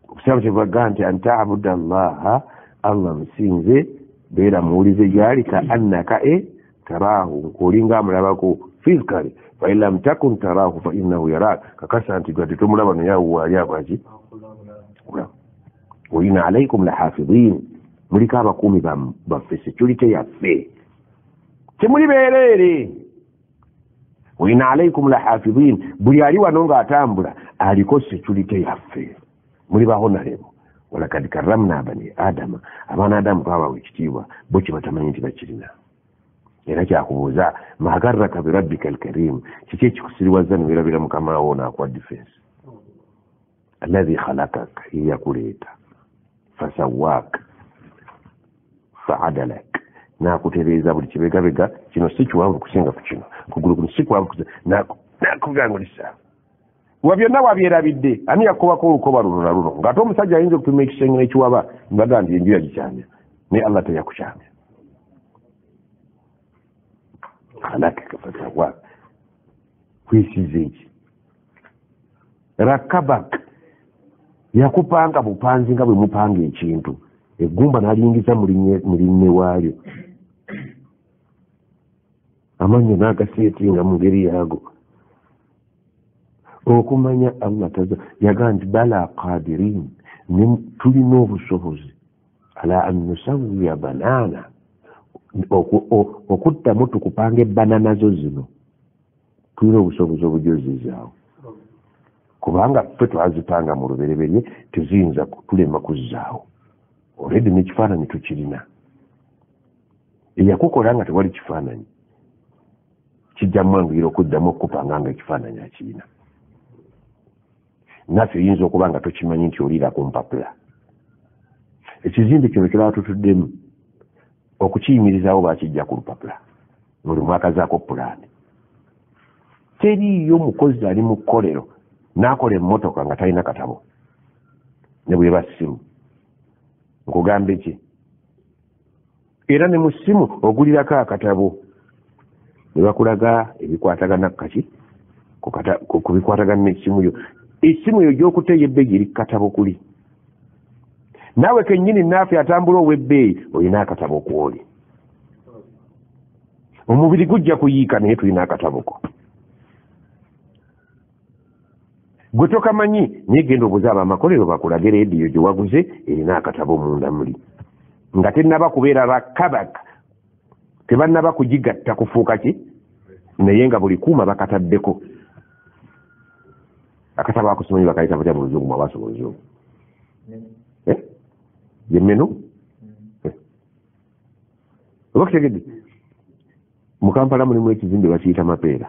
okusaba kyebaga nti antaabuda allaha Allah musinze beera muwulize gyali ka annaka taraahu nkolinga amulabako physically fa in lam takun taraahu fa innahu yaraak kakasa nti gwadde tomulaba naye awo waali akwaki wa inna alaikum lahafidhin muliko abakuumi baffe security yaffe temuli beereere wa inna alaikum lahafidhin buli ali wano ng'atambula aliko security yaffe muli bahonarebo walakad karramna bani adama abaana adamu twabawa ekitiibwa bo kye batamanyi nti bakirina era kyakubuuza magarraka birabbika alkarim kiki ekikusiriwaza newerabira mukama wo naakuwa defense alladhi khalakaka yeyakuleeta fasawaaka faadalak nakutereeza buli kibegabega kino si kiwanvu kusinga ku kino kugulu kuno si kiwanvu nakugangulisa wa byonna wabyerabidde ani yakubako olukoba luno na luno ng'ate omusajja ayinza okupima ekisenge n'ekiwaba mbaga nti enju yagikyamya naye Allah teyakukyamya khalakaka fasawaaka kwesiiza eki rakabak yakupanga bupanzi nga bwe mupanga ekintu eggumba n'aliyingiza mu linne waalyo amannyo n'agaseetinga mu ngeri yaago okumanya Allah yagaa nti bala qadirin tulina obusobozi ala an nusawiya banaana okuddamu tukupanga ebbana nazo zino tulina obusobozi obujozizaawo kubanga ffe twazipanga mu lubereberye teziyinza kutulema kuzzaawo oledi n'ekifaananyi tukirina eyakukola nga tewali kifaananyi kijja mwanguyira okuddamu okukupanga nga ekifaananyi akirina naffe oyinza okuba nga tokimanyi nti oliira ku mpapula ekizimbe kino kiraba tutuddemu okukiyimirizaawo bakijja ku lupapula buli mwakazaako pulaani teriiyo mukozi ali mu kkolero n'akola emmotoka nga talina katabo ne bweba ssimu nkugambe ki era ne mu ssimu ogulirako akatabo ne bakulaga ebikwatagana kaki ku bikwatagana n'essimu yo essimu yo gy'okuteeya ebbeeyi eri katabo kuli naawe kennyini naafe atambula ow'ebbeeyi olina akatabo kwoli omubiri gujja kuyiika naye tulina akatabo ko gwe tokamanyi naye genda obuzaaba amakolero bakulaga rediyo gye waguze erina akatabo munda muli nga tennaba kubeera bakabaka tebannaba kugigatta kufuuka ki naye nga buli kuuma bakataddeko akatabo akusimanyi bakayita batya mu luzungu mwabasobola oluzungu yemmeno oba kitegedde mu Kampala mulimu ekizimbe bakiyita mapeera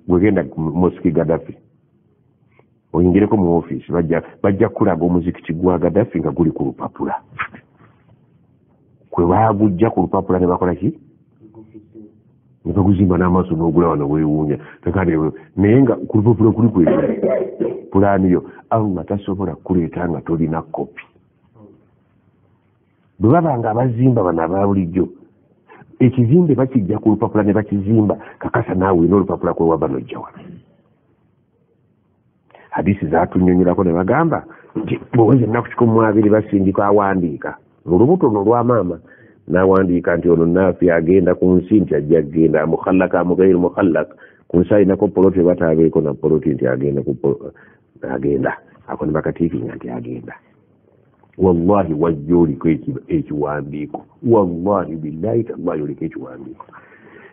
gwegenda mosiki Gaddafi oyingireko mu ofiisi bajja kulaga omuzikiti gwa Gaddafi nga guli ku lupapula kwe baagujja ku lupapula ne bakola ki ne baguzimba n'amaaso n'ogula wano weewuunya naye nga ku lupapula kuli kwera pulaani yo Allah tasobola kuleeta nga tolina kopi bwe baba nga abazimba bano aba bulijjo ekizimbe bakijja ku lupapula ne bakizimba kakasa naawe olina olupapula kwewaba nojja wano hadisi zatunyonyerako ne bagamba nti bwoweza ennaku 12 basindika awandiika olubuto no lwa maama n'awandiika nti ono naafi agenda ku nsi nti ajja kgenda mukhallaka amugayiri mukhallaka ku nsi alinako poloti bataabeeko na poloti nti agenda agenda ako ne bakatiikinga nti agenda wallahi wajja oliko ekiwandiiko wallahi billahi tallahi oliko ekiwandiiko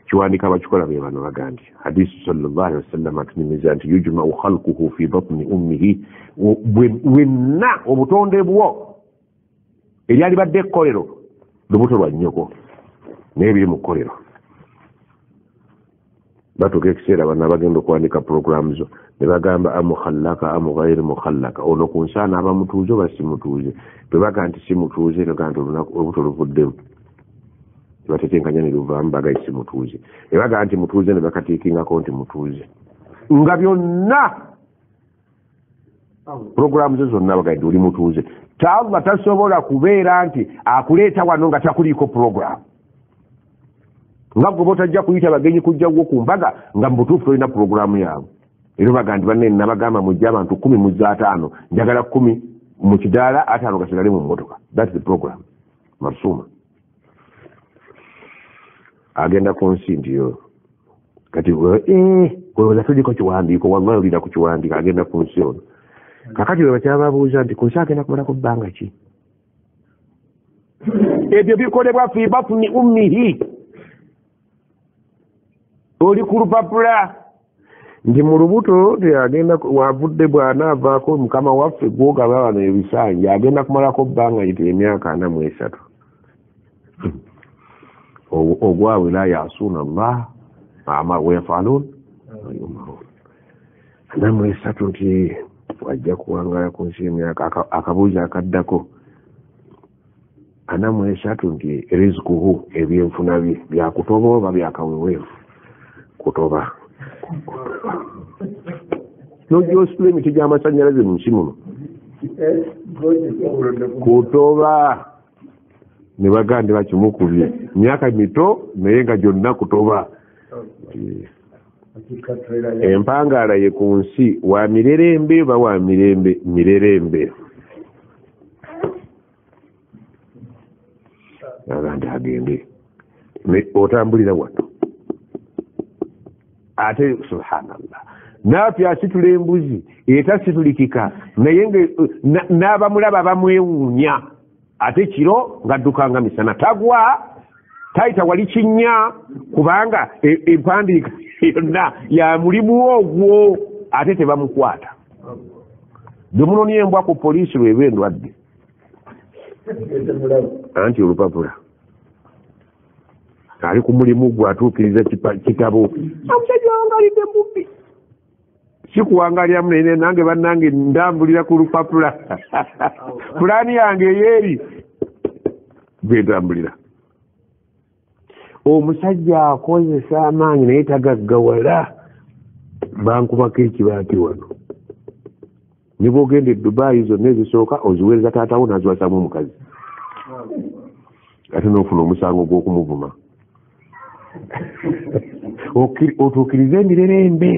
kiwandiika abakikola be bano baga nti hadisi sallallahu alaihi wasallam atunyumiza nti yujmau khalquhu fi batni ummihi wenna obutonde bwo eryali badde ekkolero lubuto lwa nnyoko naye biri mu kkolero batuuka ekiseera bano abagenda okuwandika programu zo ne bagamba amukhallaka amughairi mukhallaka ono ku nsaana aba mutuuze oba si mutuuze bwe baga nti si mutuuze noga nti olubuto luvuddemu tebatetenkanya ne luvaamu baga si mutuuze ne baga nti mutuuze ne bakatiikingako nti mutuuze nga byonna programu zo zonna bagadde oli mutuuze Allah tasobola kubeera nti akuleeta wano nga takuliiko programu nga gwe botajja kuyita bagenyi kujja gwo ku mbaga nga mubutuufu tolina programu yaabwe era baga nti banne nabagamba mujja abantu 10 mu 5 njagala 10 mu kidaala 5 gasigale mu mmotoka that's the program marsuma agenda ku nsi ndiyo kati wewe tuliko kiwandiiko wallahi olida ku kiwandiiko agenda ku nsi ono kakati bwe bakyababuuza nti ku nsi agenda kumala ku bbanga ki ebyo bikolebwa fi batni ummihi oli ku lupapula nti mu lubuto agenda wavudde bw'anaavaako mukama waffe gwogaba wano ebisanja agenda kumalako bbanga yite emyaka 43 ogwawe la yasuuna Allah ama wefaluun 43 nti wajja kuwangala ku nsi emyaka akabuuza akaddako 43 nti rizikuhu ebyenfuna bye byakutoba oba byakaweweevu kutoba nojosula emiti gy'amasannyalaze mu nsi muno kutoba ne bagande bakimukubye myaka mito naye nga gyonna kutoba empangaala ye ku nsi wa mirerembe ba wa mirerembe agandi agende otambulira wano ate subhanallah naafi asitula embuzi eta situlikika naye n'abamulaba bamwewuunya ate kiro ngaddukanga misana tagwa tayita wali kinnya kubanga empandiika yonna ya mulimu ogwo ate tebamukwata bwe munonya embwa ku poliisi lweba endwadde anti olupapula ali ku mulimu gwe atuukiriza kitabo omusajja wangalidde mubbi sikuwangaliramu naye nange bannange ndambulira ku lupapula pulaani yange eyeeri gwentambulira omusajja akozesa amaanyi naye tagaggawala bankubako ekibaati wano ne bwogenda e Dubai zonna ezisooka oziweereza taatawo naziwasamu omukazi ate n'ofuna omusango gw'okumuvuma otuukirize emirerembe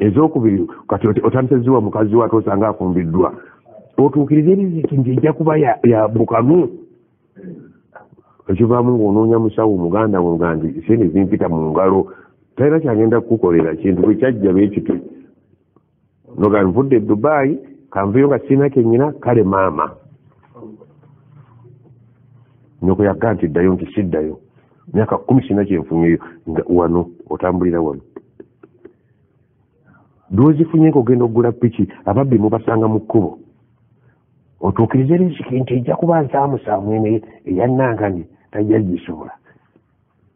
ezokubiri kati otandise ziwa mukazi wo ate osanga afumbiddwa otuukirize eriziki nti ejja kuba ya bukamu ekivaamu ng'onoonya musawo muganda wo nga nti sente zimpita mu ngalo talina kyagenda kukukolera kintu bwe kyajja beekiti noga nvudde e Dubai kanveyo nga sirina kyennyina kale maama nyoko yagga nti ddayo nti siddayo myaka 10 sirina kyenfunyeyo nga wano otambulira wano dwozifunye ng'ogenda okugula piki ababbi mubasanga mu kkubo otuukirize riziki nti ejja kuba nsaamusaamu ene eyannangani tajja gisobola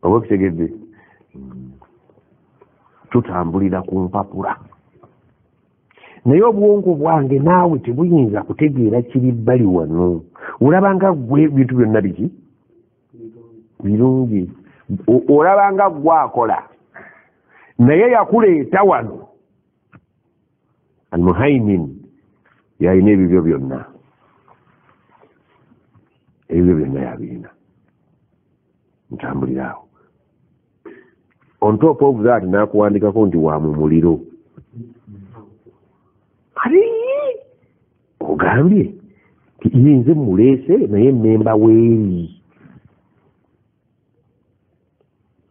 oba kitegedde tutambulira ku mpapula naye obwongo bwange naawe tebuyinza kutegeera kiri bbali wano olabanga gwe bintu byonna biki birungi olabanga gwakola naye yakuleeta wano almuhaimin yalina ebibyo byonna ebyo byonna yabirina ntambuliraawo on top of that nakuwandikako nti wa mu muliro ali ogambye yinze muleese naye mmemba weeri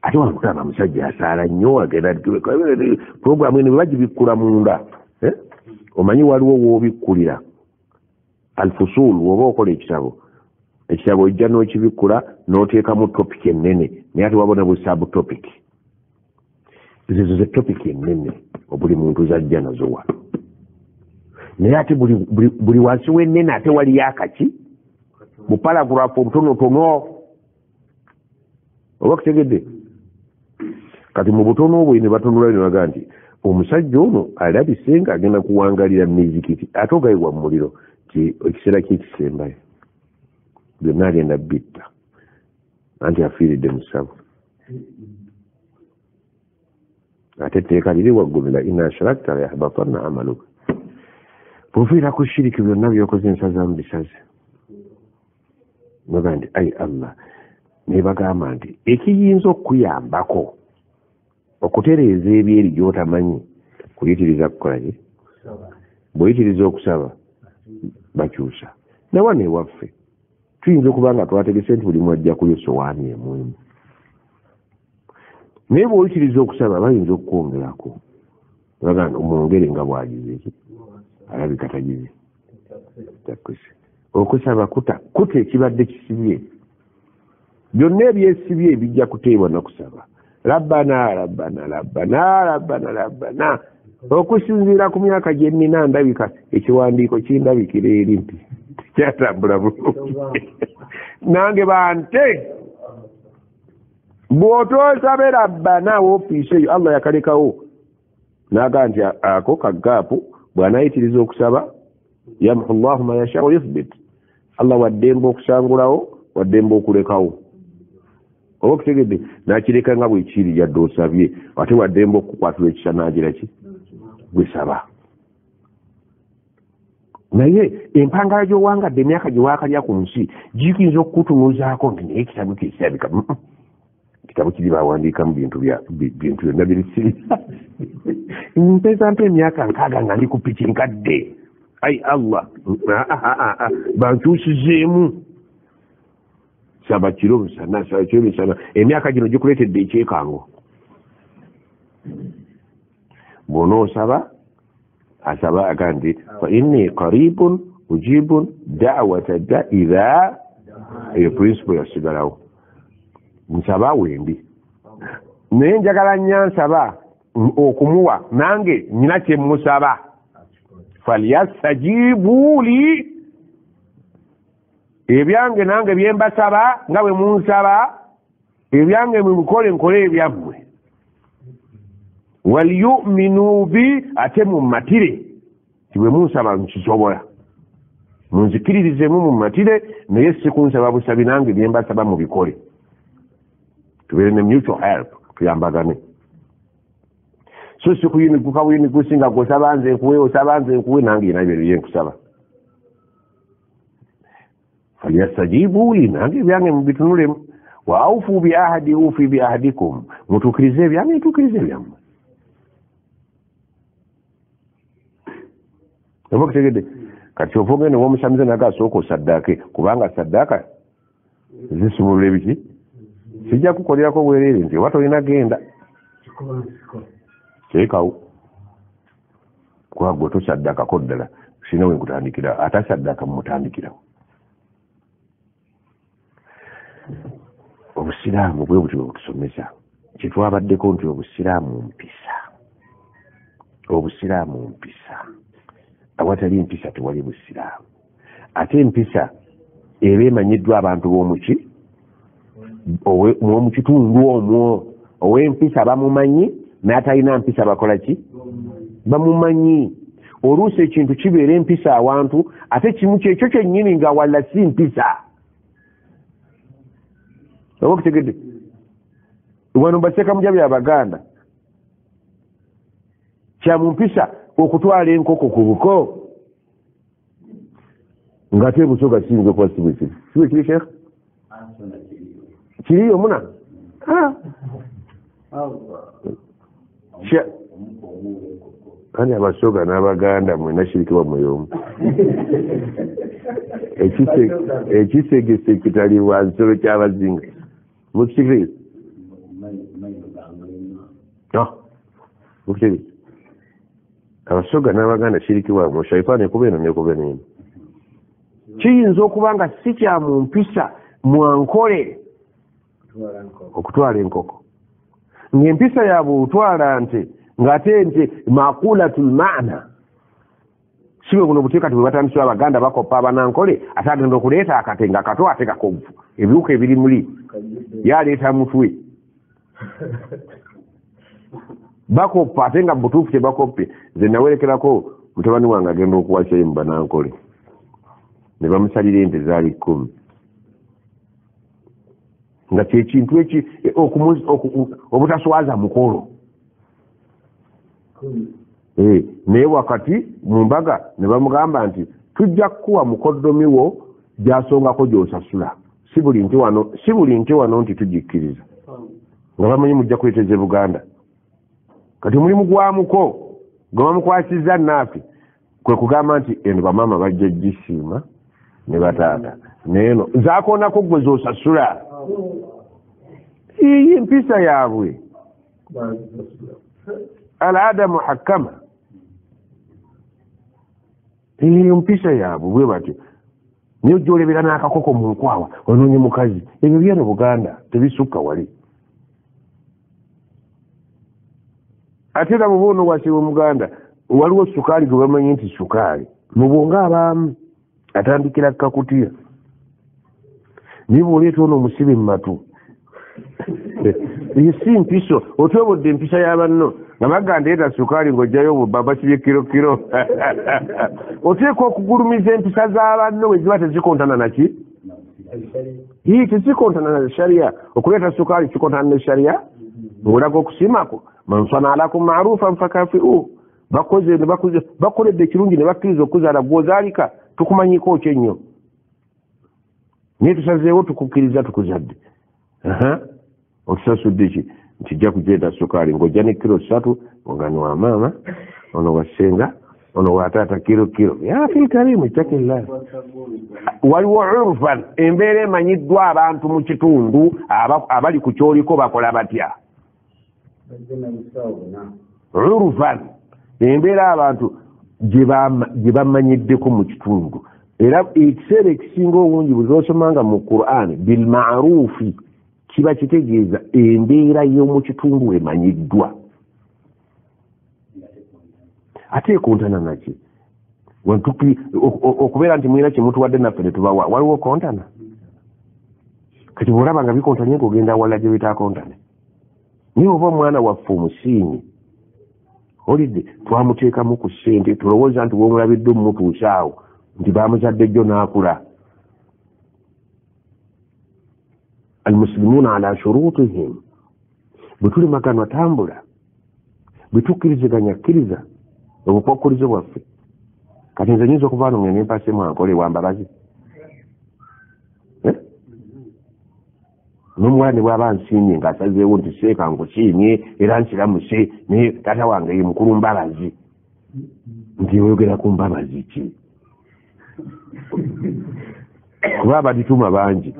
ate wakutaba musajja asaala nnyo agenda programu eno bebagibikkula munda omanyi waliwo woobikkulira alfusul woba okola ekitabo ojja n'okibikkula n'oteekamu topic ennene naye ate wabona bu subtopic zizo ze topic ennene obuli muntu zajja nazo wano naye ate buli wansi w'ennene ate waliyo akaki mu paragraph obutonotono oba kutegedde kati mu butono obwo ne batonulayo ne bagaa nti omusajja ono alabise nga agenda kuwangalira mizikiti ate ogayibwa mu muliro ti ekiseera kyekisembayo byonna agenda bitta anti afiiridde mu ssabo ate etteeka liri waggumira ina asharakta layahbatanna amaluka bw'ofiira ku shiriki byonna byokoze ensazaamu bisaze noga nti ai allah ne bagamba nti ekiyinza okuyambako okutereeza ebyeri gy'otamanyi kuyitiriza kukolaki bw'oyitiriza okusaba bakyusa nawa newaffe tuyinza okuba nga twategese nti buli mwajja kuyo sowaani emwemu naye bw'oyitiriza okusaba bayinza okukwongerako bagamba omwongere nga bwagize eki alabika tagize takuse okusaba kuta ekibadde kisibye byonna ebyesibye bijja kuteebwa nakusaba rabbana rabbana rabbana rabbana rabbana okusinziira ku myaka gye nnina ndabika ekiwandiiko kindabikira eri nti kyatambula bulungi nange bante bw'otoosabe rabbana woofiisa eyo allah yakalekawo naga nti ako kagaapu bw'anaayitiriza okusaba yamhu llahu ma yasha wa yuthbit allah waddemba okusangulawo waddemba okulekawo oba okutegedde nakireka nga bwekiri yadde osabye ate waddemba okukwatula ekisa nagira ki gwesaba naye empangala gy'owangadde emyaka gyewakalya ku nsi giyinza okukutunuuzaako nti naye ekitabo kyekirabika ekitabo kiri bawandiikamu bintu byonna birisiri mpeza mpa emyaka 6 nga ndi ku piki nkadde ai allah bankyusizeemu saba kiro misana saba kiro misana emyaka gino gikuleetedde ekyekango bw'onoosaba asaba agandi fa inni qaribun ujibun da'wata da idha principle yasigalawo nsaba wendi naye njagala nyansaba okumuwa nange nyina kye musaba falyastajibu li ebyange nange byembasaba nga bwe munsaba ebyange mubikole nkole ebyammwe waliyuminu bi ate mummatire kibwe munsaba nkisobola munzikiririzemu mummatire naye si kunsaba busabi nange byembasaba mubikole tubeere ne mutual help tuyambagane so si kuyiniguka buyinigusi nga gosaba nze nkuwe osaba nze nkuwe nange yina ebyo byenkusaba falyastajibu li nange ebyange mubitunulemu wa awfu bi ahadi ufi bi ahadikum mutukirize ebyange ntukirize ebyammwe oba kutegedde kati ova ogende womusamize naga asooka osaddaake kubanga saddaaka zisumulula ebiki sijja kukolerako bwereere nti oba tolina genda teekawo kwagwe tosaddaakako ddala sina wenkutandikira atasaddaaka mumutandikirawo obusiraamu bwe buti bwebutusomesa kyetwabaddeko nti obusiraamu mpisa obusiraamu mpisa awatali empisa tewali busiraamu ate empisa eba emanyiddwa abantu b'omuki mukitundu omwo ow'empisa bamumanyi n'atalina mpisa bakola ki bamumanyi oluusi ekintu kibeera empisa awantu ate kimu kyekyo kyennyini nga walla si mpisa oba okutegedde wano bateeka mujabi abaganda kyamumpisa okutwala enkoko ku buko nga te busoga kiyinza kuba sibwekiri siwe kiri sheekh kiriyo muna ani abasoga n'abaganda mwena shirikibwa muyomu ekisegese kitalibwa nsolo ky'abazinga mukikiriza mukikiriza abasoga n'abaganda shirikibwa shaitaani ekuba eno nekuba neno kiyinza okuba nga si kya mumpisa mwankole okutwala enkoko ng'empisa yaabwe otwala nte ng'ate nte makulatul maana siwe buno buteeka ti bwe batandisibwa abaganda bakoppa abanankole ate agenda okuleeta akate nga kato ate kakovu ebiwuka ebiri muli yaleeta mutwe bakoppa ate nga butuufu tebakoppe nze nawerekerako mutabani wange agenda okuwasa mu banankole ne bamusalira ente zaali 10 nga kyekintu eki obutaswaza mukolo naye wakati mu mbaga ne bamugamba nti tujja kukuwa mukoddomi wo gyasongako gy'osasula si buli nti wano nti tugikkiriza nga bamanyi mujja kweteze Buganda kati mulimu gwamuko gwe bamukwasizza naafe kwe kugamba nti eno bamaama bajja gisiima ne bataata neeno nzaakoonako gwe z'osasula iyi mpisa yaabwe alada muhakkama iyo mpisa yaabwe bwe batyo niyo gyolebera n'akakoko mu nkwawa onoonye mukazi ebyo byano Buganda tebisukka wali ate era mubuuno bwasibe Muganda waliwo sukaali gwe bamanyi nti sukaali mubwonga abaamu atandikira kakutiya niba oleeta ono omusibe mu matu si mpiso otwebodde empisa y'abanno nga baganda eta sukaali ng'ojjayo obubba basibye kiro oteeka okugulumiza empisa z'abanno bwe ziba tezikontana naki tezikontana na sharia okuleeta sukaali kikontana ne sharia ng'olaga okusimako mansana alakum ma'rufan fakafi'u bakoledde ekirungi ne bakkiriza okuzaala gw'ozaalika tukumanyiko kyennyo naye tusazeewo tukukkiriza tukuzadde otusasudde ki ntijja kujeeta sukaali ng'ojja ne kiro 3 ogani wa maama ono wasenga ono wataata kiro ya fil karimu ittaqillah waliwo urfan embeera emanyiddwa abantu mu kitundu abali ku kyoliko bakola batya urfan embeera abantu gye bamanyiddeko mu kitundu. Era ekiseera ekisinga obungi bwe zosomanga mu Qur'an bilma'rufi kiba kitegeeza embeera y'omu kitundu emanyiddwa. Ate ekontana naki okubeera nti mwina kyemutuwadde naffe ne tubawa waliwo kontana? Kati bw'olaba nga bikontanye ng'ogenda wala gye bitaakontane. Naye oba omwana waffe omusiimi olidde twamuteekamu ku ssente tulowooza nti bw'omulabidde omumutuuse awo nti baamuzadde jjo n'akula. Almuslimuuna ala shurutihim, bwe tuli magano tambula, bwe tukkiriziganya kkiriza obukwakkulizo bwaffe. Kati nze nyinza okuva wano ngende mpaseemu ankole wa mbabazi n'omwana ne bw'aba nsiimye ng'asazeewo nti seeka nkusiimye era nsiramuse naye taata wange ye mukulu mbabazi. Nti oyogera ku mbabazi ki? Kuba abadituma bangi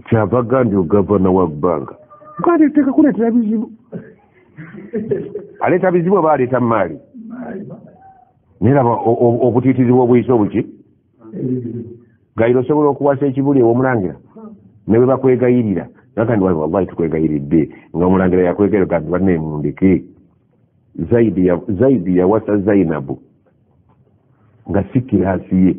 kyavaga ndi ogavana wa bbanga kandi teeka kuleetera bizibu. Aleeta bizibu oba aleeta maali? Neraba obutiitizi bw'obuyisa obuki? Gayiro osobola okuwasa ekibuli ew'omulangira ne bwe bakwegayirira nakandi wallahi tukwegayiridde nga omulangira yakwegayira kandi banneemundeke. Zaidi yawasa Zainabu nga si kiraasi ye.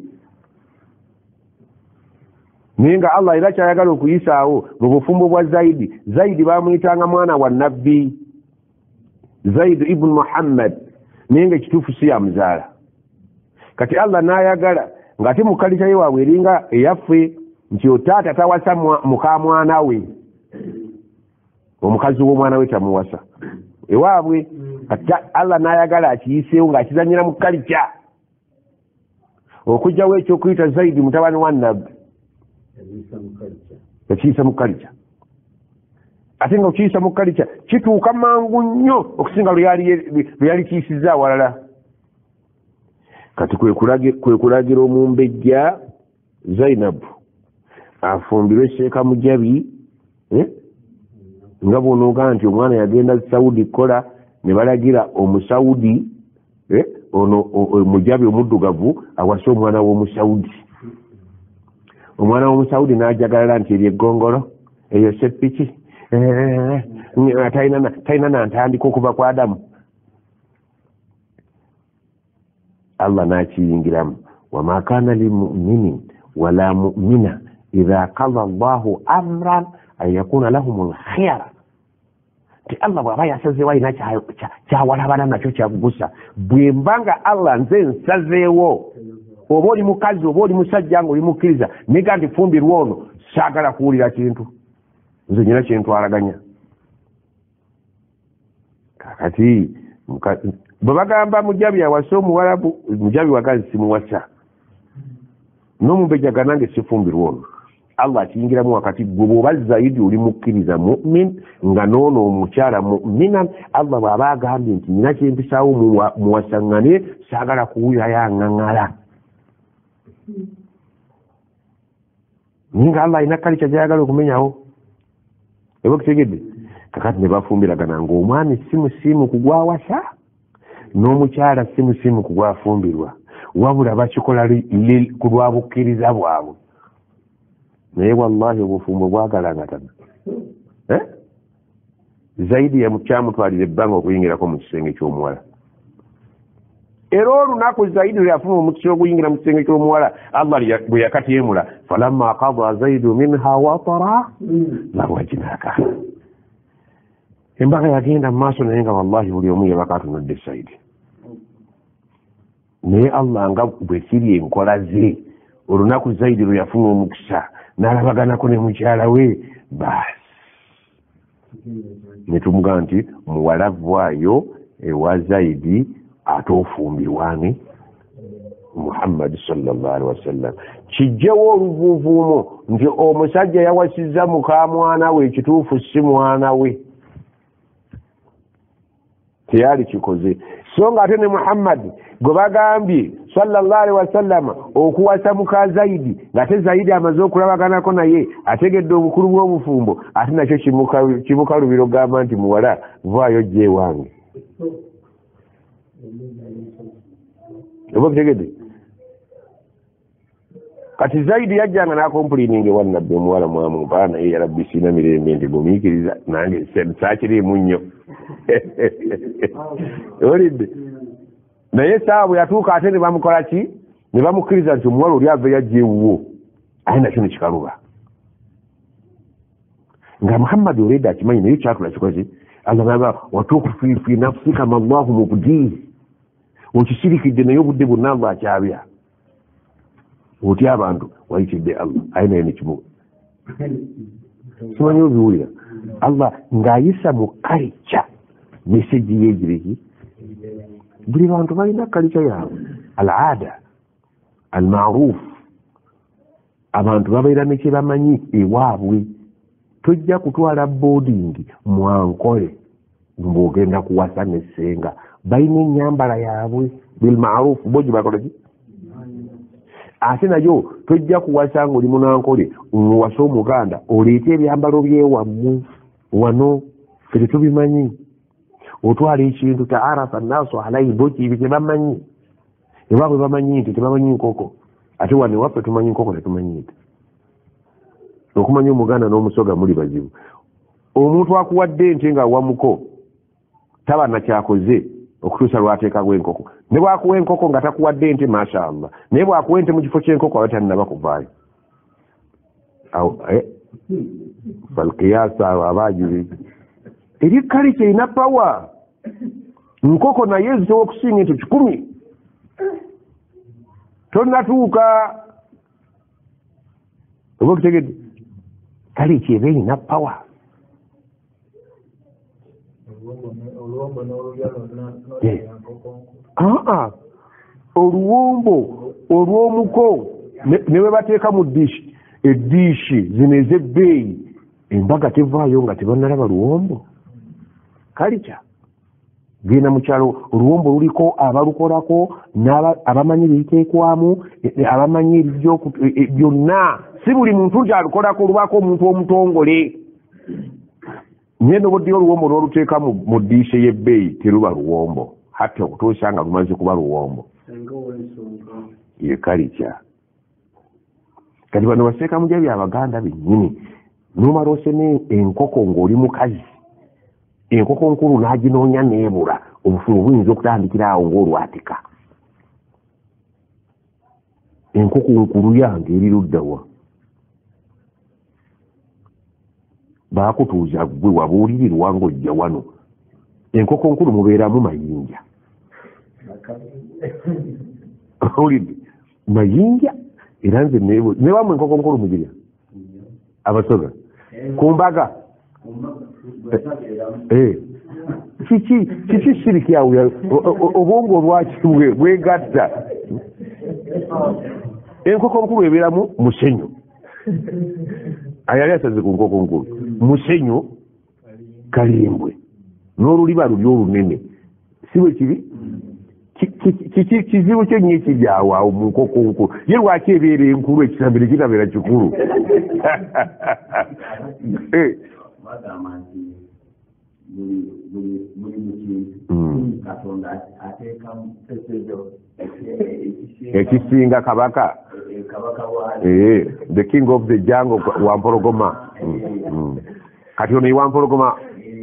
Naye nga Allah era kyayagala okuyisaawo mu bufumbo bwa Zaidi baamuyitanga mwana wa nabbi Zaid ibn Muhammad, naye nga ekituufu si yamuzaala. Kati Allah n'ayagala ng'ate mu kalita ye waabwe eringa eyaffe nti otaata tawasa muka mwana we, omukazi w'omwana we tamuwasa ewaabwe. Kati Allah n'ayagala akiyiseewo ng'akizanyira mu kalita okugjawo ekyokuyita Zaidi mutabani wa nabbi yakiyisa mu kalita. Ate nga okiyisa mu kalita kituuka mangu nnyo okusinga lwe yali kiyisizza awalala. Kati kwe kulagira omumbejja Zainabu afumbirwe Sheeka Mujabi nga bw'onooga nti omwana yagenda Saudi kola ne balagira Omusaudi ono Mujabi omuddugavu awase omwana w'Omusaudi. Omwana w'Omusaudi n'ajagalala nti ery'eggongolo eyo seppiki talina nantandika okuva ku Adamu. Allah n'akiyingiramu wama kaana limuminin wala mumina idha qada Allahu amran an yakuna lahumul khiyara. Ti Allah bw'aba yasazeewo alina kyawalabana nakyo kyabugusa. Bwe mbanga Allah nze nsazeewo, oba oli mukazi oba oli musajja nga oli mukkiriza nega nti fumbirwa ono saagala kuwulira kintu, nze nyina kyentwalaganya. Kakati bwe bagamba Mujabi awase Omuwarabu, Mujabi wagazi simuwasa n'omumbejjaga nange sifumbirwa ono. Allah akiyingiramu wakati gwe bw'oba Zaidi oli mukkiriza mu'min nga n'ono omukyala mu'minan, Allah bw'aba agambye nti nyina kyempisaawo muwasaŋŋane saagala kuwulirayo aŋŋaŋŋala. Naye nga Allah alina kalica gyayagala okumenyawo. Eba kitegedde? Kakati ne bafumbiragana ng'omwami si musiimu kugwawasa n'omukyala si musiimu kugwafumbirwa, wabula bakikola ku lwa bukkiriza bwabwe. Naye wallahi obufumbo bwagalangatana. Zaidi kyamutwalira ebbanga okuyingirako mu kisenge ky'omuwala. Era olunaku Zaidi lwe yafuna omukisa oguyingira mu kisenge ky'omuwala, Allah bwe yakatyemula falamma qada Zaidu minha watara zawajnaka. Embaga yagenda mu maaso naye nga wallahi buli omu yabaka atunudde Zaidi. Naye Allah nga bwe kiri enkola ze, olunaku Zaidi lwe yafuna omukisa n'alabaganako ne mukyala we, baasi ne tumuga nti muwala vaayo ewa Zaidi ate ofumbirwane Muhammad sallallahu alaihi wasallam. Kijjewo oluvuuvuumo nti omusajja yawasizza muka mwana we, ekituufu si mwana we, teyali kikoze. So nga ate ne Muhammad gwe bagambye sallallahu alaihi wasallam okuwasa muka Zaidi, ng'ate Zaidi amaze okulabaganako naye ategedde obukulu bw'obufumbo, ate nakyo kimukalubiro gamba nti muwala vaayo gye wange. oba kitegedde kati zaidi yajjanga n'akompuliininga ewa nabbi omuwala mwamumpa naye ya rabbi siina mirembe nti gumiikiriza nange saakiriimu nnyo olidde naye saawa bwe yatuuka ate ne bamukola ki ne bamukkiriza nti omuwala oli ava yajja ewuwo aye nakyo ne kikaluba nga muhammadi olwedde akimanyi naye kyatula kikoze allah naba watukufi fi nafsika mallahu mubdihi okisirikidde naye obudde bwonna allah akyabya otya abantu wayitidde allah aye naye nekimu simanyi obiwulira allah ng'ayisa mu kalica meseji yegireki buli bantu balina kalica yaabwe alada almaruf abantu babeera nekye bamanyi ewaabwe tojja kutwala boarding mwankole ng'ogenda kuwasa nesenga balina ennyambala yaabwe bilmaruf bogi bakolaki ate nayo tojja kuwasa ng'oli munankole muwasa omuganda oleete ebyambalo byewammwe wano ffe tetubimanyi otwala ekintu taarafa nnaasu alaihi boki tebamanyi ewaabwe bamanyi nti tebamanyi nkoko ate wano ewaffe tumanyi nkoko tetumanyi nti okumanya omuganda n'omusoga muli bazibu omuntu akuwadde ente nga wamuko taba nakyakoze okutuusa lwateekagwa enkoko ne bwakuwa enkoko nga takuwadde ente mashaallah naye bwakuwa ente mu kifo ky'enkoko abe tannaba kuvaayo falkiyasa awo abaajuli eri kalica erina pawa nkoko naye zitowa okusinga ente 100 tonnatuuka oba okutegedde kalica eba erina pawa oluwombo olw'omuko ne bwe bateeka mu dishi eddiishi zino ez'ebbeeyi embaga tevaayo nga tebannalaba luwombo kalica genda mu kyalo oluwombo luliko abalukolako abamanyi ebiteekwamu abamanyi byonna si buli muntu nti alukolako olubako omuntu omutongole naye noboddeyo oluwombo n'oluteeka mu ddiisha ey'ebbeeyi teruba luwombo hatta okutuusa nga lumaze kuba luwombo ye kalica kati bano baseeka mujja byabaganda bennyini nomala oseme enkoko ng'oli mukazi enkoko nkulu n'aginoonya neebula obufumu buyinza okutandikira awo ng'olwatika enkoko nkulu yange eri luddawa baakutuuza gwe wabuulirirwa ng'ojja wano enkoko nkulu mubeeramu mayinja olidde mayinja era nze newamu enkoko nkulu mugirya abasoga ku mbaga kiki siriki awo obwongo obwakibwe bwegatta enkoko nkulu ebeeramu musenyu ayali asaze ku nkoko nkulu musenyu kalimbwe n'oluliba luli olunene si bwe kiri kizibu kyonnyo ekiryawo awo mu nkoko nkulu ye lwaki ebeera enkulu ekitambire kitabeera kikulu ekisinga kabaka the king of the jungle wampologoma kati ono iwampologoma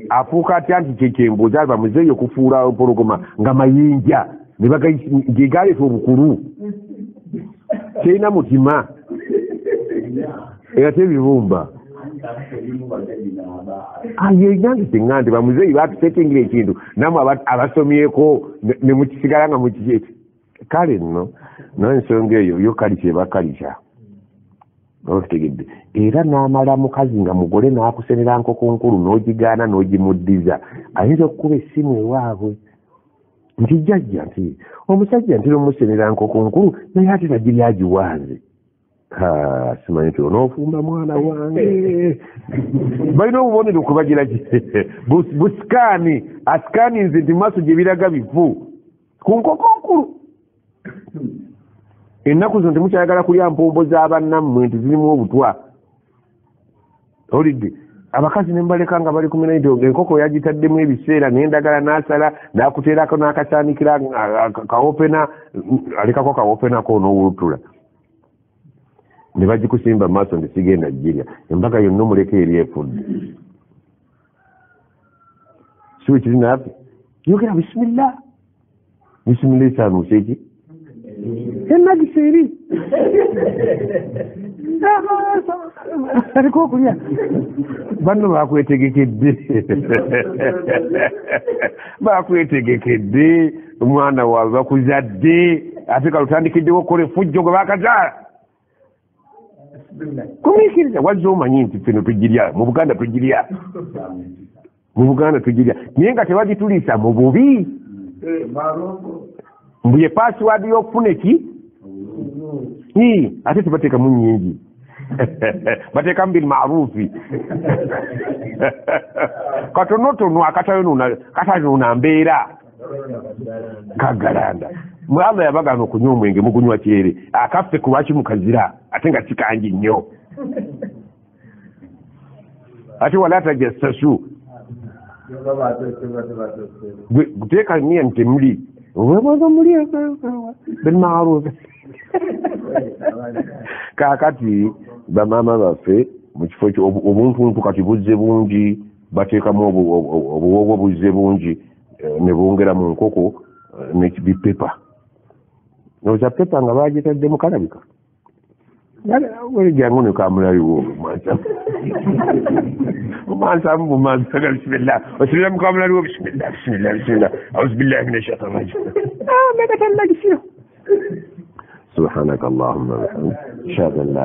afuuka atya nti kyekembuuza bamuzeeyo okufuula mpologoma nga mayinja ngegaleeta obukulu kyerina mutima erate ebibumba yenyange singa nti bamuzeeyi batusetingira ekintu namwe abasomyeko nemukisigala nga mukiki kale nno nensonga eyo yo kalica eba kalica okitegedde era n'amala mukazi nga mugole n'akusenera nkoko nkulu n'ogigaana n'ogimuddiza ayinza okukuba essimu ewaabwe nti jjajja nti omusajja nti nomusenera nkoko nkulu naye ate tagiri agiwanze simanyi ti onoofumba mwana wange balina obubonero kubagira busikaani asikaninze nti mumaaso gye biraga bifu ku nkoko nkulu ennaku zo temukyayagala kulya mpombo z'abannammwe nti zirimu obutwa olidde abakazi nembaleka nga bali kumina nti enkoko yagitaddemu ebiseera nendagala nasala nakuteerako nakasanikira kaopena alekako kaopenako nowulutula ne bagikusimba maaso ndisigenda jirya embaga yonna omuleka eri efudde siwe kiri naafe yogera bisimillah esanuusa eki enagisa eri aliko okulya banno bakwetegekedde omwana waabwe bakuzadde ate kalutandikiddewo okukola efujjo gwe bakazaala kumiikiriza wazze omanyi nti feno tugirya mu Buganda tugirya naye nga tebagituliisa mu bubi mbu ye password y'okufuna eki ate tebateekamu nnyingi bateekamu bil maarufi katonotono akatayonoona mbeera kagalanda Allah yabagana okunywa omwenge mugunywa kyere akaffe kulwaki mukazira ate nga kikangi nnyo ate wala tajassasu guteeka nia nti muli webaza muli bilmaarufi kakati bamaama baffe mukifo ekyo obuntuntu kati buzze bungi bateekamu obuwogo buzze bungi ne bongera mu nkoko nebipepa noza pepa nga bagitadde mukalabika jangu nekamulaliwo omansamu bumansaga bisimillah osirira mukamulaliwo bisimillah auzubillahi mina shaitan rajim megatannagisiro subhanaka allahumma wa bihamdika ashhadu an la